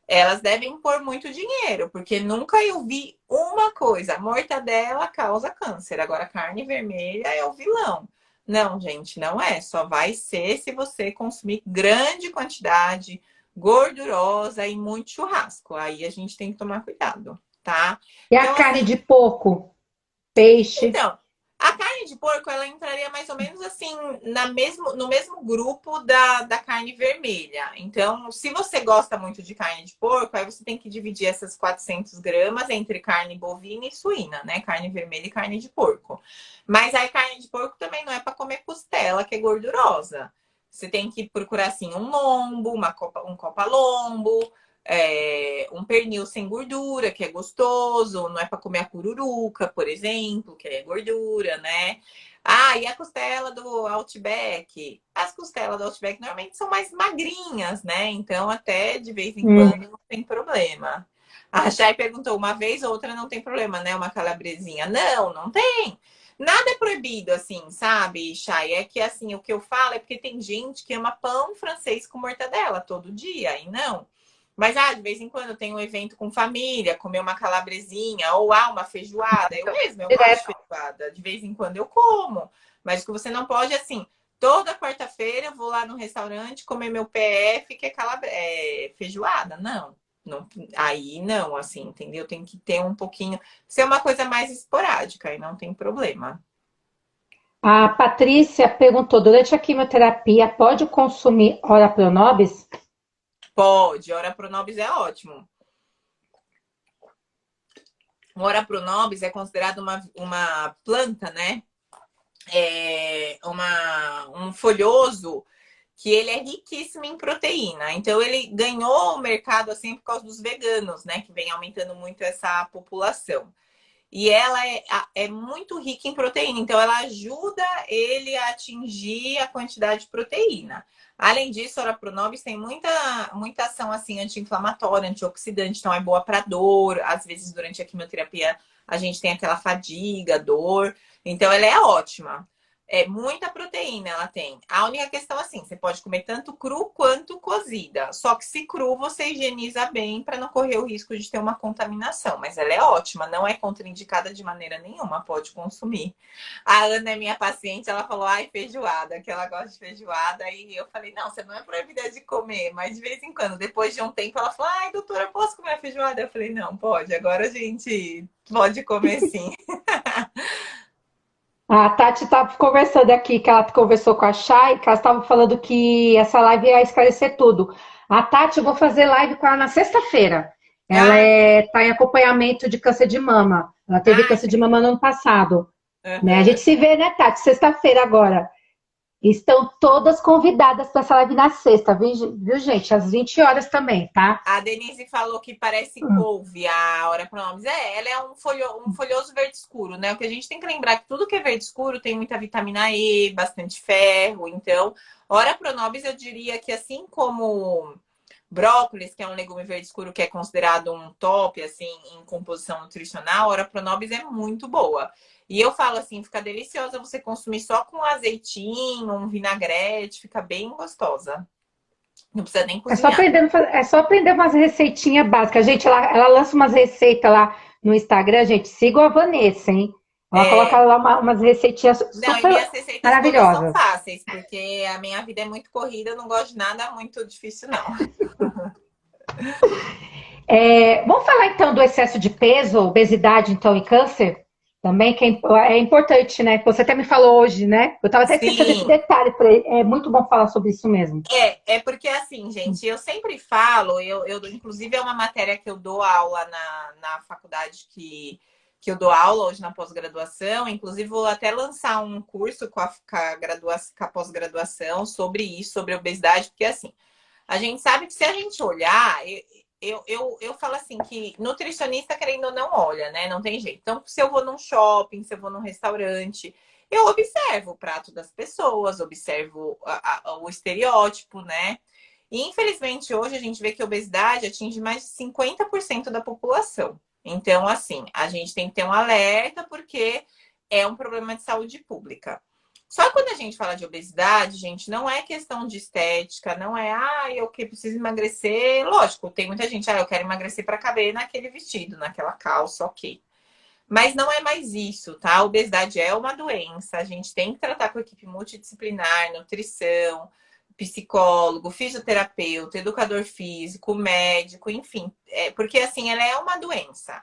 elas devem pôr muito dinheiro, porque nunca eu vi uma coisa. Mortadela causa câncer, agora carne vermelha é o vilão. Não, gente, não é. Só vai ser se você consumir grande quantidade, gordurosa e muito churrasco. Aí a gente tem que tomar cuidado, tá? E a Então, carne assim, de porco, peixe. então, a carne de porco, ela entraria mais ou menos assim no mesmo grupo da carne vermelha. Então, se você gosta muito de carne de porco, aí você tem que dividir essas 400 gramas entre carne bovina e suína, né? Carne vermelha e carne de porco. Mas aí, carne de porco também não é para comer costela, que é gordurosa. Você tem que procurar, assim, um lombo, um copa-lombo, um pernil sem gordura, que é gostoso, não é para comer a pururuca, por exemplo, que é gordura, né? Ah, e a costela do Outback? As costelas do Outback normalmente são mais magrinhas, né? Então, até de vez em Hum. quando não tem problema. A Chay perguntou, uma vez ou outra não tem problema, né? Uma calabresinha. Não, não tem. Nada é proibido, assim, sabe, Chay? É que, assim, o que eu falo é porque tem gente que ama pão francês com mortadela todo dia, e não. Mas, de vez em quando eu tenho um evento com família, comer uma calabresinha ou uma feijoada. Eu mesma, eu gosto de Direto. feijoada. De vez em quando eu como. Mas o que você não pode, assim, toda quarta-feira eu vou lá no restaurante comer meu PF, que é feijoada. Não, não. Aí não, assim, entendeu? Tem que ter um pouquinho. Ser uma coisa mais esporádica, aí não tem problema. A Patrícia perguntou: durante a quimioterapia, pode consumir ora pronobis? Pode, ora pronobis é ótimo. Ora pronobis é considerada uma planta, né? Um folhoso que ele é riquíssimo em proteína. Então ele ganhou o mercado assim por causa dos veganos, né? Que vem aumentando muito essa população. e ela é muito rica em proteína, então ela ajuda ele a atingir a quantidade de proteína. Além disso, a Ora Pronobis tem muita ação assim anti-inflamatória, antioxidante, então é boa para dor. Às vezes, durante a quimioterapia, a gente tem aquela fadiga, dor. Então, ela é ótima. É muita proteína ela tem. A única questão assim, você pode comer tanto cru quanto cozida. Só que se cru, você higieniza bem para não correr o risco de ter uma contaminação. Mas ela é ótima, não é contraindicada de maneira nenhuma, pode consumir. A Ana é minha paciente, ela falou, ai, feijoada, que ela gosta de feijoada. E eu falei, não, você não é proibida de comer, mas de vez em quando, depois de um tempo, ela falou, ai, doutora, posso comer a feijoada? Eu falei, não, pode, agora a gente pode comer sim. A Tati estava conversando aqui, que ela conversou com a Chay, que ela estava falando que essa live ia esclarecer tudo. A Tati, eu vou fazer live com ela na sexta-feira. Ela Ai, está em acompanhamento de câncer de mama. Ela teve ai, câncer de mama no ano passado. Né? A uhum. gente se vê, né, Tati? Sexta-feira agora. Estão todas convidadas para essa live na sexta, viu, gente? Às 20 horas também, tá? A Denise falou que parece couve a Ora Pronobis. Ela é um folhoso verde escuro, né? O que a gente tem que lembrar é que tudo que é verde escuro tem muita vitamina E, bastante ferro. Então, Ora Pronobis, eu diria que assim como brócolis, que é um legume verde escuro que é considerado um top, assim, em composição nutricional, a Ora Pronobis é muito boa. E eu falo assim, fica deliciosa você consumir só com azeitinho, um vinagrete, fica bem gostosa. Não precisa nem cozinhar. É só aprender umas receitinhas básicas. Gente, ela lança umas receitas lá no Instagram, gente. Sigam a Vanessa, hein? Ela coloca É, lá umas receitinhas não, e super minhas receitas todas são maravilhosas. fáceis, porque a minha vida é muito corrida, eu não gosto de nada muito difícil, não. Vamos falar então do excesso de peso, obesidade, então, e câncer? Também, que é importante, né? Você até me falou hoje, né? Eu estava até esquecendo esse Sim, detalhe. É muito bom falar sobre isso mesmo. é porque assim, gente, eu sempre falo, inclusive é uma matéria que eu dou aula na faculdade que eu dou aula hoje na pós-graduação, inclusive vou até lançar um curso com a pós-graduação sobre isso, sobre obesidade, porque assim, a gente sabe que se a gente olhar, eu falo assim que nutricionista, querendo ou não, olha, né? Não tem jeito. Então, se eu vou num shopping, se eu vou num restaurante, eu observo o prato das pessoas, observo o estereótipo, né? E infelizmente hoje a gente vê que a obesidade atinge mais de 50% da população. Então, assim, a gente tem que ter um alerta porque é um problema de saúde pública. Só que quando a gente fala de obesidade, gente, não é questão de estética, não é, eu que preciso emagrecer. Lógico, tem muita gente, eu quero emagrecer para caber naquele vestido, naquela calça, ok. Mas não é mais isso, tá? A obesidade é uma doença, a gente tem que tratar com equipe multidisciplinar, nutrição, psicólogo, fisioterapeuta, educador físico, médico, enfim, porque assim, ela é uma doença.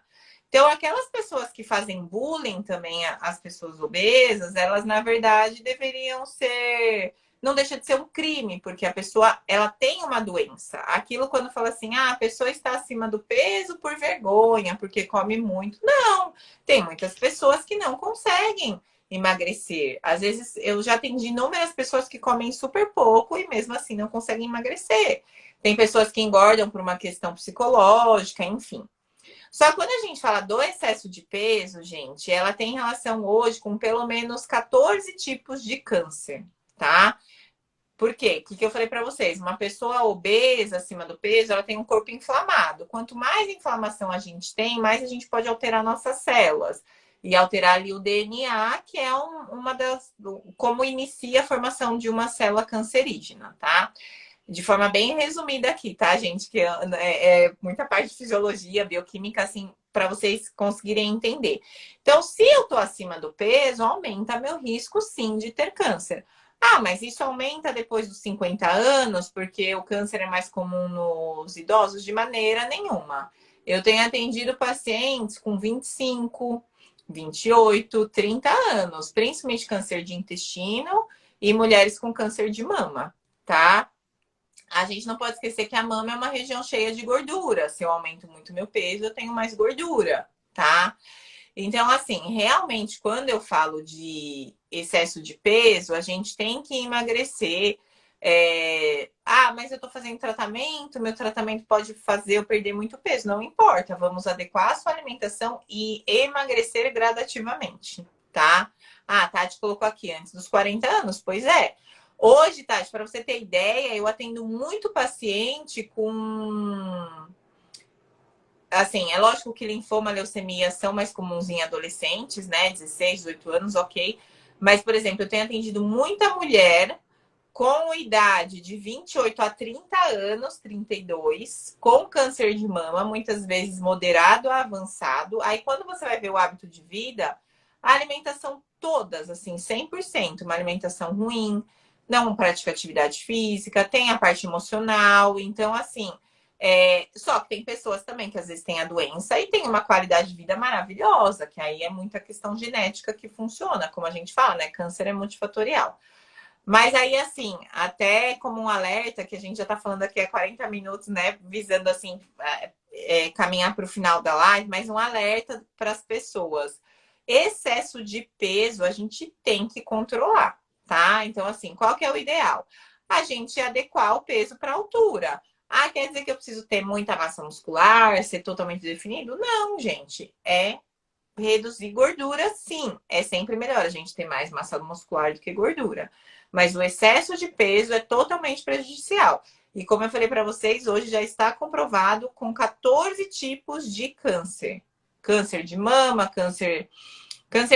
Então, aquelas pessoas que fazem bullying também às pessoas obesas, elas na verdade deveriam ser. Não deixa de ser um crime, porque a pessoa ela tem uma doença. Aquilo quando fala assim, a pessoa está acima do peso por vergonha, porque come muito. Não, tem muitas pessoas que não conseguem emagrecer. Às vezes eu já atendi inúmeras pessoas que comem super pouco e mesmo assim não conseguem emagrecer. Tem pessoas que engordam por uma questão psicológica, enfim. Só que quando a gente fala do excesso de peso, gente, ela tem relação hoje com pelo menos 14 tipos de câncer, tá? Por quê? O que eu falei para vocês? Uma pessoa obesa, acima do peso, ela tem um corpo inflamado. Quanto mais inflamação a gente tem, mais a gente pode alterar nossas células. E alterar ali o DNA, que é uma das. Como inicia a formação de uma célula cancerígena, tá? De forma bem resumida aqui, tá, gente? Que é muita parte de fisiologia, bioquímica, assim, para vocês conseguirem entender. Então, se eu tô acima do peso, aumenta meu risco, sim, de ter câncer. Mas isso aumenta depois dos 50 anos, porque o câncer é mais comum nos idosos? De maneira nenhuma. Eu tenho atendido pacientes com 25, 28, 30 anos, principalmente câncer de intestino e mulheres com câncer de mama, tá? A gente não pode esquecer que a mama é uma região cheia de gordura. Se eu aumento muito meu peso, eu tenho mais gordura, tá? Então, assim, realmente, quando eu falo de excesso de peso, a gente tem que emagrecer. Mas eu tô fazendo tratamento, meu tratamento pode fazer eu perder muito peso. Não importa, vamos adequar a sua alimentação e emagrecer gradativamente, tá? Ah, Tati colocou aqui antes dos 40 anos, pois é. Hoje, Tati, para você ter ideia, eu atendo muito paciente com assim, é lógico que linfoma e leucemia são mais comuns em adolescentes, né? 16, 18 anos, ok. Mas, por exemplo, eu tenho atendido muita mulher com idade de 28 a 30 anos, 32, com câncer de mama, muitas vezes moderado a avançado. Aí, quando você vai ver o hábito de vida, a alimentação todas, assim, 100%, uma alimentação ruim, não pratica atividade física, tem a parte emocional. Então, assim, só que tem pessoas também que às vezes têm a doença e tem uma qualidade de vida maravilhosa, que aí é muita questão genética que funciona, como a gente fala, né? Câncer é multifatorial. Mas aí, assim, até como um alerta, que a gente já tá falando aqui há 40 minutos, né? Visando, assim, caminhar para o final da live, mas um alerta para as pessoas. Excesso de peso a gente tem que controlar, tá? Então, assim, qual que é o ideal? A gente adequar o peso para a altura. Ah, quer dizer que eu preciso ter muita massa muscular, ser totalmente definido? Não, gente. É reduzir gordura, sim. É sempre melhor a gente ter mais massa muscular do que gordura. Mas o excesso de peso é totalmente prejudicial. E como eu falei para vocês, hoje já está comprovado com 14 tipos de câncer. Câncer de mama, câncer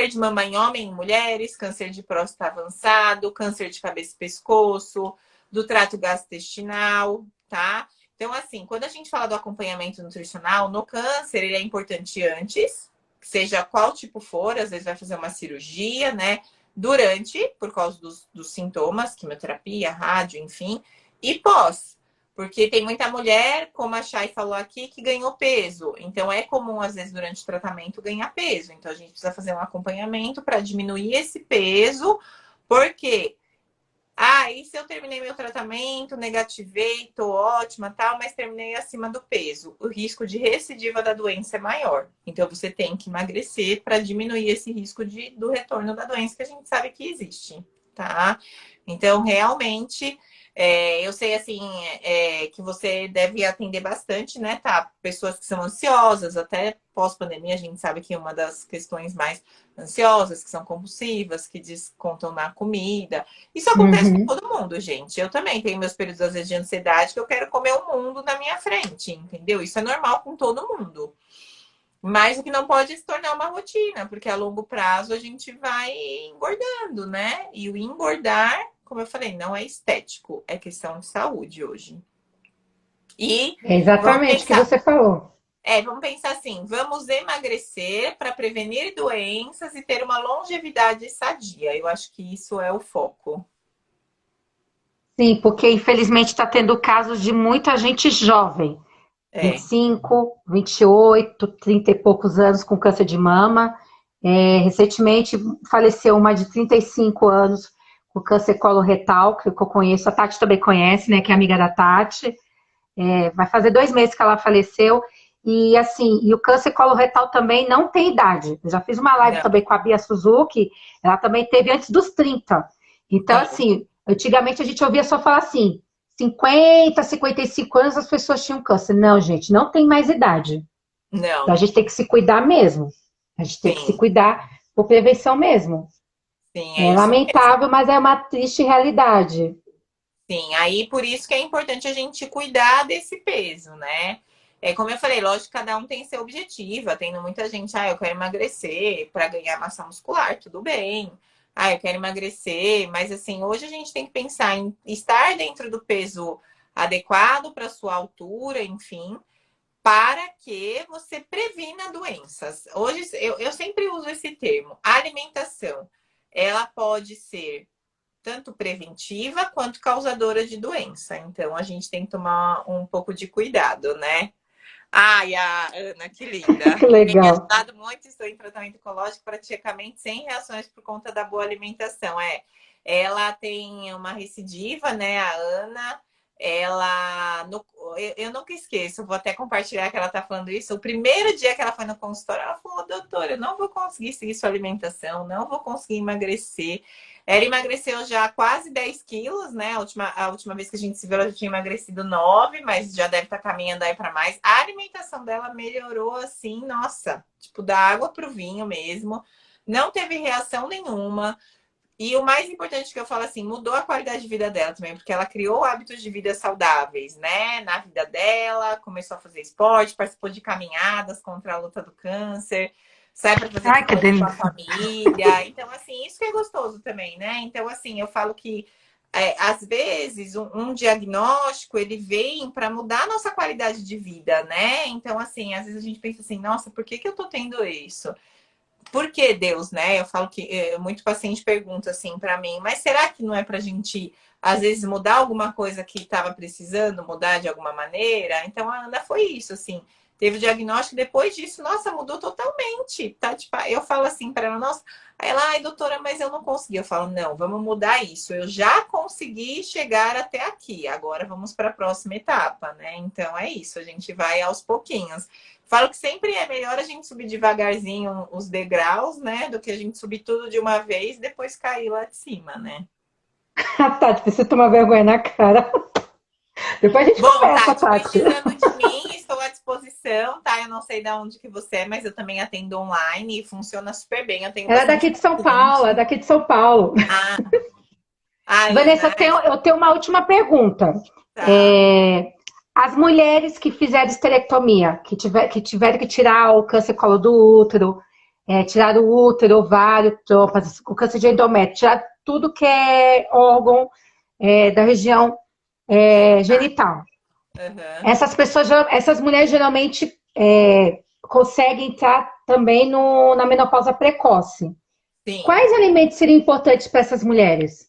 de mama em homens e mulheres, câncer de próstata avançado, câncer de cabeça e pescoço, do trato gastrointestinal, tá? Então, assim, quando a gente fala do acompanhamento nutricional, no câncer, ele é importante antes, seja qual tipo for, às vezes vai fazer uma cirurgia, né? Durante, por causa dos sintomas, quimioterapia, rádio, enfim, e pós. Porque tem muita mulher, como a Chay falou aqui, que ganhou peso. Então, é comum, às vezes, durante o tratamento, ganhar peso. Então, a gente precisa fazer um acompanhamento para diminuir esse peso. Porque e se eu terminei meu tratamento, negativei, tô ótima, tal, mas terminei acima do peso. O risco de recidiva da doença é maior. Então você tem que emagrecer para diminuir esse risco do retorno da doença que a gente sabe que existe, tá? Então, realmente, eu sei assim que você deve atender bastante, né, tá? Pessoas que são ansiosas, até pós-pandemia, a gente sabe que uma das questões mais ansiosas, que são compulsivas, que descontam na comida. Isso acontece com Uhum. todo mundo, gente. Eu também tenho meus períodos, às vezes, de ansiedade, que eu quero comer o mundo na minha frente, entendeu? Isso é normal com todo mundo. Mas o que não pode se tornar uma rotina, porque a longo prazo a gente vai engordando, né? E o engordar, como eu falei, não é estético, é questão de saúde hoje. E É vamos exatamente o que pensar, você falou. vamos pensar assim, vamos emagrecer para prevenir doenças e ter uma longevidade sadia. Eu acho que isso é o foco. Sim, porque infelizmente está tendo casos de muita gente jovem, É, 25, 28, 30 e poucos anos com câncer de mama. Recentemente faleceu uma de 35 anos com câncer coloretal, que eu conheço, a Tati também conhece, né, que é amiga da Tati. Vai fazer 2 meses que ela faleceu. E assim, e o câncer coloretal também não tem idade. Eu já fiz uma live não, também com a Bia Suzuki, ela também teve antes dos 30. Então, sim, assim, antigamente a gente ouvia só falar assim, 50, 55 anos as pessoas tinham câncer. Não, gente, não tem mais idade. Então a não, gente tem que se cuidar mesmo. A gente tem que se sim, cuidar por prevenção mesmo. sim, é É isso mesmo. lamentável, mas é uma triste realidade. Sim, aí por isso que é importante a gente cuidar desse peso, né? É como eu falei, lógico, cada um tem seu objetivo. Tendo muita gente, eu quero emagrecer para ganhar massa muscular, tudo bem. Eu quero emagrecer, mas assim, hoje a gente tem que pensar em estar dentro do peso adequado para sua altura, enfim, para que você previna doenças. Hoje eu sempre uso esse termo, alimentação. Ela pode ser tanto preventiva quanto causadora de doença. Então, a gente tem que tomar um pouco de cuidado, né? Ai, a Ana, que linda. Que Tem me legal. ajudado muito, estou em tratamento oncológico praticamente sem reações por conta da boa alimentação. Ela tem uma recidiva, né, a Ana. Ela, eu nunca esqueço, vou até compartilhar que ela está falando isso. O primeiro dia que ela foi no consultório, ela falou: doutora, eu não vou conseguir seguir sua alimentação, não vou conseguir emagrecer. Ela emagreceu já quase 10 quilos, né? A última vez que a gente se viu, ela já tinha emagrecido 9, mas já deve estar caminhando aí para mais. A alimentação dela melhorou assim, nossa, tipo, da água pro vinho mesmo. Não teve reação nenhuma. E o mais importante que eu falo assim, mudou a qualidade de vida dela também, porque ela criou hábitos de vida saudáveis, né? Na vida dela, começou a fazer esporte, participou de caminhadas contra a luta do câncer, sai para fazer Ai, que esporte com a delícia. família. Então, assim, isso que é gostoso também, né? Então, assim, eu falo que às vezes um diagnóstico ele vem para mudar a nossa qualidade de vida, né? Então, assim, às vezes a gente pensa assim, nossa, por que que eu tô tendo isso? Por que Deus, né? Eu falo que muito paciente pergunta assim para mim, mas será que não é para a gente, às vezes, mudar alguma coisa que estava precisando mudar de alguma maneira? Então a Ana foi isso, assim. Teve o diagnóstico, depois disso, nossa, mudou totalmente. Tá, tipo, eu falo assim para ela, nossa, aí ela, ai, doutora, mas eu não consegui. Eu falo, não, vamos mudar isso. Eu já consegui chegar até aqui. Agora vamos para a próxima etapa, né? Então é isso, a gente vai aos pouquinhos. Falo que sempre é melhor a gente subir devagarzinho os degraus, né? Do que a gente subir tudo de uma vez e depois cair lá de cima, né? Tati, preciso tomar vergonha na cara. Depois a gente Bom, conversa, Tati, Tati. precisando de mim, estou à disposição, tá? Eu não sei de onde que você é, mas eu também atendo online e funciona super bem. Eu tenho Ela é bastante daqui de São Paulo, é paciente. daqui de São Paulo. Ah, a Vanessa, Ana, eu tenho uma última pergunta. tá. É, as mulheres que fizeram esterectomia, que tiveram que tirar o câncer colo do útero, tirar o útero, ovário, trompas, o câncer de endométrio, tirar tudo que é órgão da região Genital. genital. Aham. Essas mulheres geralmente conseguem entrar também na menopausa precoce. Sim. Quais alimentos seriam importantes para essas mulheres?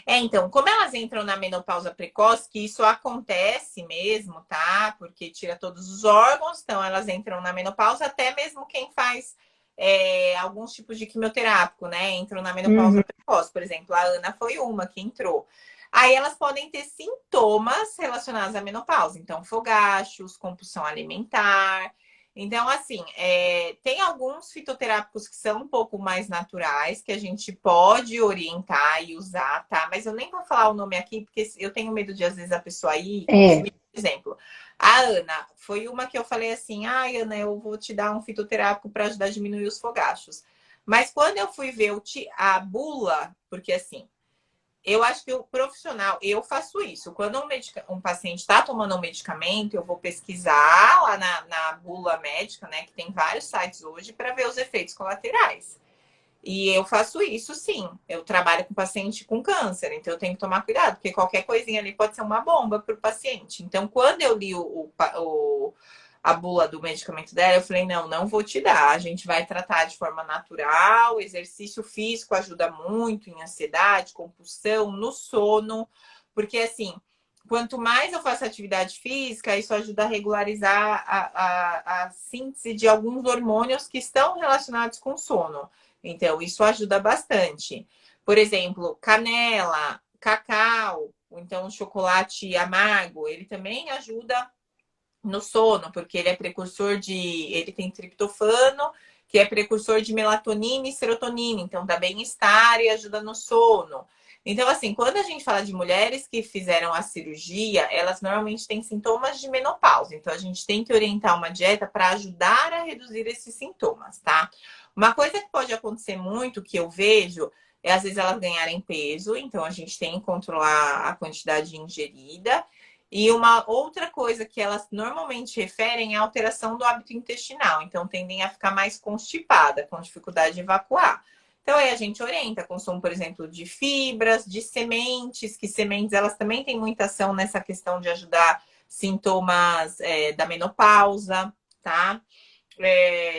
Então, como elas entram na menopausa precoce, que isso acontece mesmo, tá? Porque tira todos os órgãos, então elas entram na menopausa, até mesmo quem faz alguns tipos de quimioterápico, né? Entram na menopausa Uhum. precoce. Por exemplo, a Ana foi uma que entrou. Aí elas podem ter sintomas relacionados à menopausa, então fogachos, compulsão alimentar. Então, assim, tem alguns fitoterápicos que são um pouco mais naturais, que a gente pode orientar e usar, tá? Mas eu nem vou falar o nome aqui, porque eu tenho medo de, às vezes, a pessoa ir É, consumir. Por exemplo, a Ana foi uma que eu falei assim: ai, Ana, eu vou te dar um fitoterápico para ajudar a diminuir os fogachos. Mas quando eu fui ver a bula, porque assim, eu acho que o profissional, eu faço isso. Quando um paciente está tomando um medicamento, eu vou pesquisar lá na bula médica, né? Que tem vários sites hoje, para ver os efeitos colaterais. E eu faço isso sim. Eu trabalho com paciente com câncer, então eu tenho que tomar cuidado, porque qualquer coisinha ali pode ser uma bomba para o paciente. Então, quando eu li a bula do medicamento dela, eu falei: não, não vou te dar. A gente vai tratar de forma natural. Exercício físico ajuda muito em ansiedade, compulsão, no sono, porque assim. Quanto mais eu faço atividade física, isso ajuda a regularizar a síntese de alguns hormônios que estão relacionados com sono. Então, isso ajuda bastante. Por exemplo, canela, cacau, ou então chocolate amargo, ele também ajuda no sono, porque ele é precursor de. Ele tem triptofano, que é precursor de melatonina e serotonina, então dá bem-estar e ajuda no sono. Então, assim, quando a gente fala de mulheres que fizeram a cirurgia, elas normalmente têm sintomas de menopausa. Então, a gente tem que orientar uma dieta para ajudar a reduzir esses sintomas, tá? Uma coisa que pode acontecer muito, que eu vejo, é às vezes elas ganharem peso, então a gente tem que controlar a quantidade ingerida. E uma outra coisa que elas normalmente referem é a alteração do hábito intestinal. Então, tendem a ficar mais constipada, com dificuldade de evacuar. Então, aí a gente orienta consumo, por exemplo, de fibras, de sementes, que sementes elas também têm muita ação nessa questão de ajudar sintomas da menopausa, tá?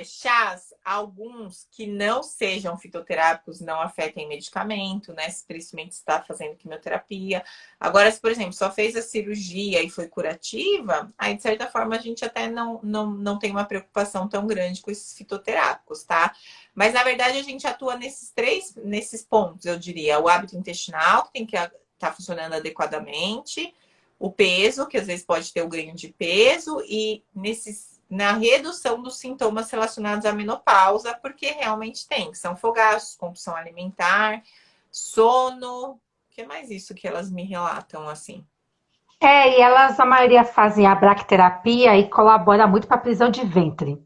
Chás, alguns que não sejam fitoterápicos, não afetem medicamento, né? Se principalmente está fazendo quimioterapia. Agora, se, por exemplo, só fez a cirurgia e foi curativa, aí, de certa forma, a gente até não tem uma preocupação tão grande com esses fitoterápicos, tá? Mas, na verdade, a gente atua nesses pontos, eu diria. O hábito intestinal, que tem que estar funcionando adequadamente, o peso, que às vezes pode ter o ganho de peso, e na redução dos sintomas relacionados à menopausa, porque realmente tem, que são fogachos, compulsão alimentar, sono. O que é mais isso que elas me relatam assim? E elas, a maioria fazem a bracterapia e colabora muito para a prisão de ventre.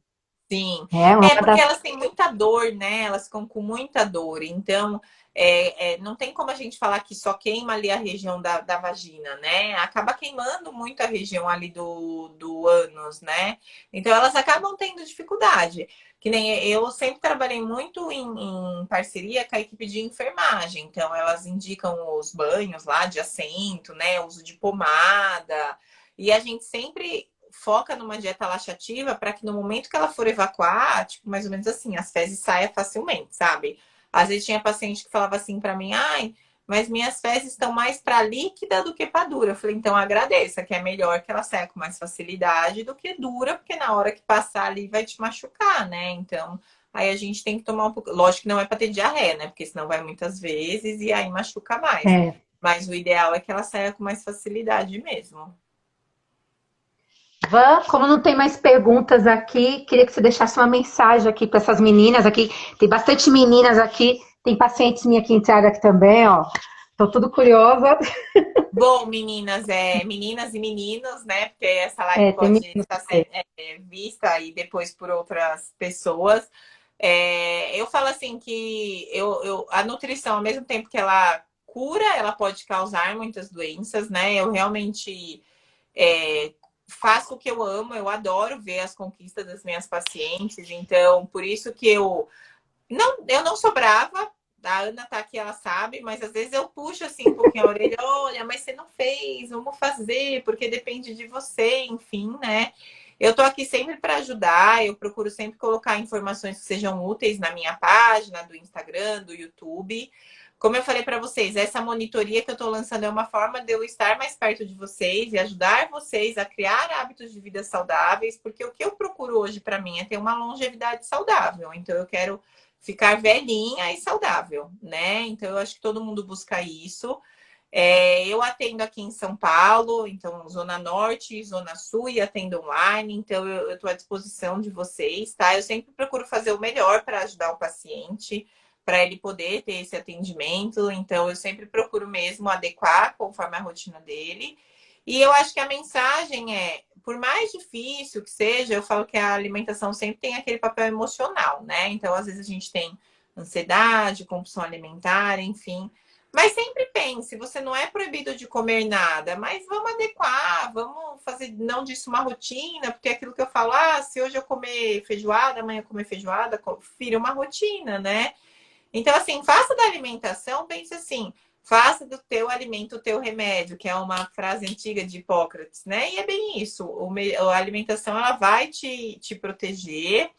Sim, É uma porque das. elas têm muita dor, né? Elas ficam com muita dor. Então, não tem como a gente falar que só queima ali a região da vagina, né? Acaba queimando muito a região ali do ânus, né? Então, elas acabam tendo dificuldade. Que nem eu sempre trabalhei muito em parceria com a equipe de enfermagem. Então, elas indicam os banhos lá de assento, né? Uso de pomada. E a gente sempre foca numa dieta laxativa para que no momento que ela for evacuar, tipo, mais ou menos assim, as fezes saiam facilmente, sabe? Às vezes tinha paciente que falava assim para mim, ai, mas minhas fezes estão mais para líquida do que para dura. Eu falei, então agradeça, que é melhor que ela saia com mais facilidade do que dura, porque na hora que passar ali vai te machucar, né? Então, aí a gente tem que tomar um pouco. Lógico que não é para ter diarreia, né? Porque senão vai muitas vezes e aí machuca mais. É. Mas o ideal é que ela saia com mais facilidade mesmo. Van, como não tem mais perguntas aqui, queria que você deixasse uma mensagem aqui para essas meninas aqui. Tem bastante meninas aqui, tem pacientes minhas que entraram aqui também, ó. Tô tudo curiosa. Bom, meninas e meninos, né? Porque essa live Tem pode meninos estar sendo também. vista aí depois por outras pessoas. Eu falo assim que a nutrição, ao mesmo tempo que ela cura, ela pode causar muitas doenças, né? Eu realmente é, faço o que eu amo, eu adoro ver as conquistas das minhas pacientes, então por isso que eu não sou brava. A Ana tá aqui, ela sabe, mas às vezes eu puxo assim um pouquinho a orelha, olha, mas você não fez, vamos fazer, porque depende de você, enfim, né? Eu tô aqui sempre para ajudar, eu procuro sempre colocar informações que sejam úteis na minha página, do Instagram, do YouTube. Como eu falei para vocês, essa monitoria que eu estou lançando é uma forma de eu estar mais perto de vocês e ajudar vocês a criar hábitos de vida saudáveis, porque o que eu procuro hoje para mim é ter uma longevidade saudável. Então eu quero ficar velhinha e saudável, né? Então eu acho que todo mundo busca isso. Eu atendo aqui em São Paulo, então Zona Norte, Zona Sul e atendo online, então eu estou à disposição de vocês, tá? Eu sempre procuro fazer o melhor para ajudar o paciente, para ele poder ter esse atendimento, então eu sempre procuro mesmo adequar conforme a rotina dele. E eu acho que a mensagem é, por mais difícil que seja, eu falo que a alimentação sempre tem aquele papel emocional, né? Então, às vezes a gente tem ansiedade, compulsão alimentar, enfim. Mas sempre pense, você não é proibido de comer nada, mas vamos adequar, vamos fazer não disso uma rotina, porque é aquilo que eu falo, se hoje eu comer feijoada, amanhã eu comer feijoada, vira uma rotina, né? Então, assim, faça da alimentação, pense assim, faça do teu alimento o teu remédio, que é uma frase antiga de Hipócrates, né? E é bem isso, a alimentação ela vai te proteger,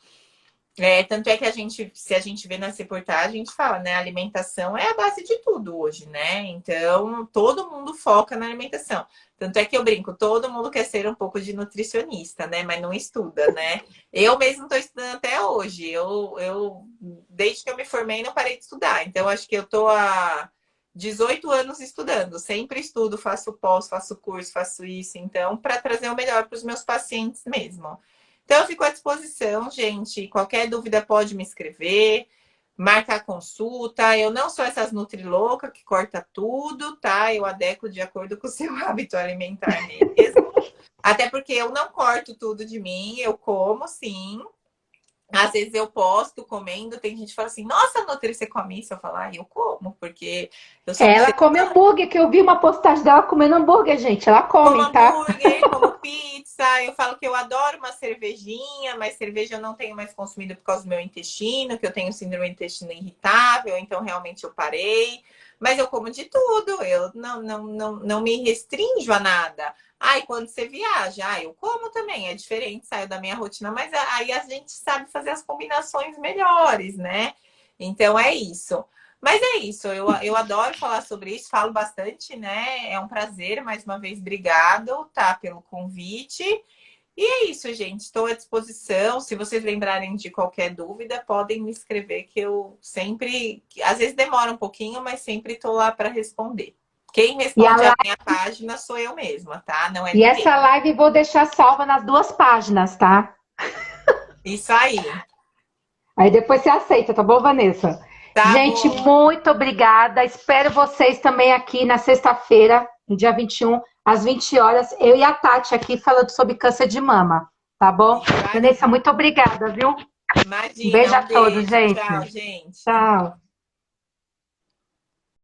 tanto é que se a gente vê nas reportagens, a gente fala, né? A alimentação é a base de tudo hoje, né? Então, todo mundo foca na alimentação. Tanto é que eu brinco, todo mundo quer ser um pouco de nutricionista, né? Mas não estuda, né? Eu mesmo estou estudando até hoje. Desde que eu me formei, não parei de estudar. Então, acho que eu estou há 18 anos estudando. Sempre estudo, faço pós, faço curso, faço isso. Então, para trazer o melhor para os meus pacientes mesmo. Então, eu fico à disposição, gente. Qualquer dúvida pode me escrever, marcar consulta. Eu não sou essas nutrilouca que corta tudo, tá? Eu adequo de acordo com o seu hábito alimentar mesmo. Até porque eu não corto tudo de mim, eu como sim. Às vezes eu posto comendo, tem gente que fala assim, nossa, Nutri, você come isso? Eu falo, eu como, porque eu sou Ela come hambúrguer, que eu vi uma postagem dela comendo hambúrguer, gente. Ela como come, tá? hambúrguer, como pizza. Eu falo que eu adoro uma cervejinha, mas cerveja eu não tenho mais consumido por causa do meu intestino, que eu tenho síndrome do intestino irritável, então realmente eu parei. Mas eu como de tudo, eu não me restringo a nada. Quando você viaja, eu como também, é diferente, saio da minha rotina, mas aí a gente sabe fazer as combinações melhores, né? Então é isso. Mas é isso, eu adoro falar sobre isso, falo bastante, né? É um prazer, mais uma vez, obrigado, tá, pelo convite. E é isso, gente, estou à disposição. Se vocês lembrarem de qualquer dúvida, podem me escrever, que eu sempre, às vezes demora um pouquinho, mas sempre estou lá para responder. Quem E, a responde a li- minha página sou eu mesma, tá? Não é e ninguém. essa live eu vou deixar salva nas duas páginas, tá? Isso aí. Aí depois você aceita, tá bom, Vanessa? Tá Gente, bom. muito obrigada. Espero vocês também aqui na sexta-feira, no dia 21, às 20 horas. Eu e a Tati aqui falando sobre câncer de mama, tá bom? Isso Vanessa, aí. muito obrigada, viu? Um beijo Imagina, a um todos, beijo. gente. Tchau, gente. Tchau.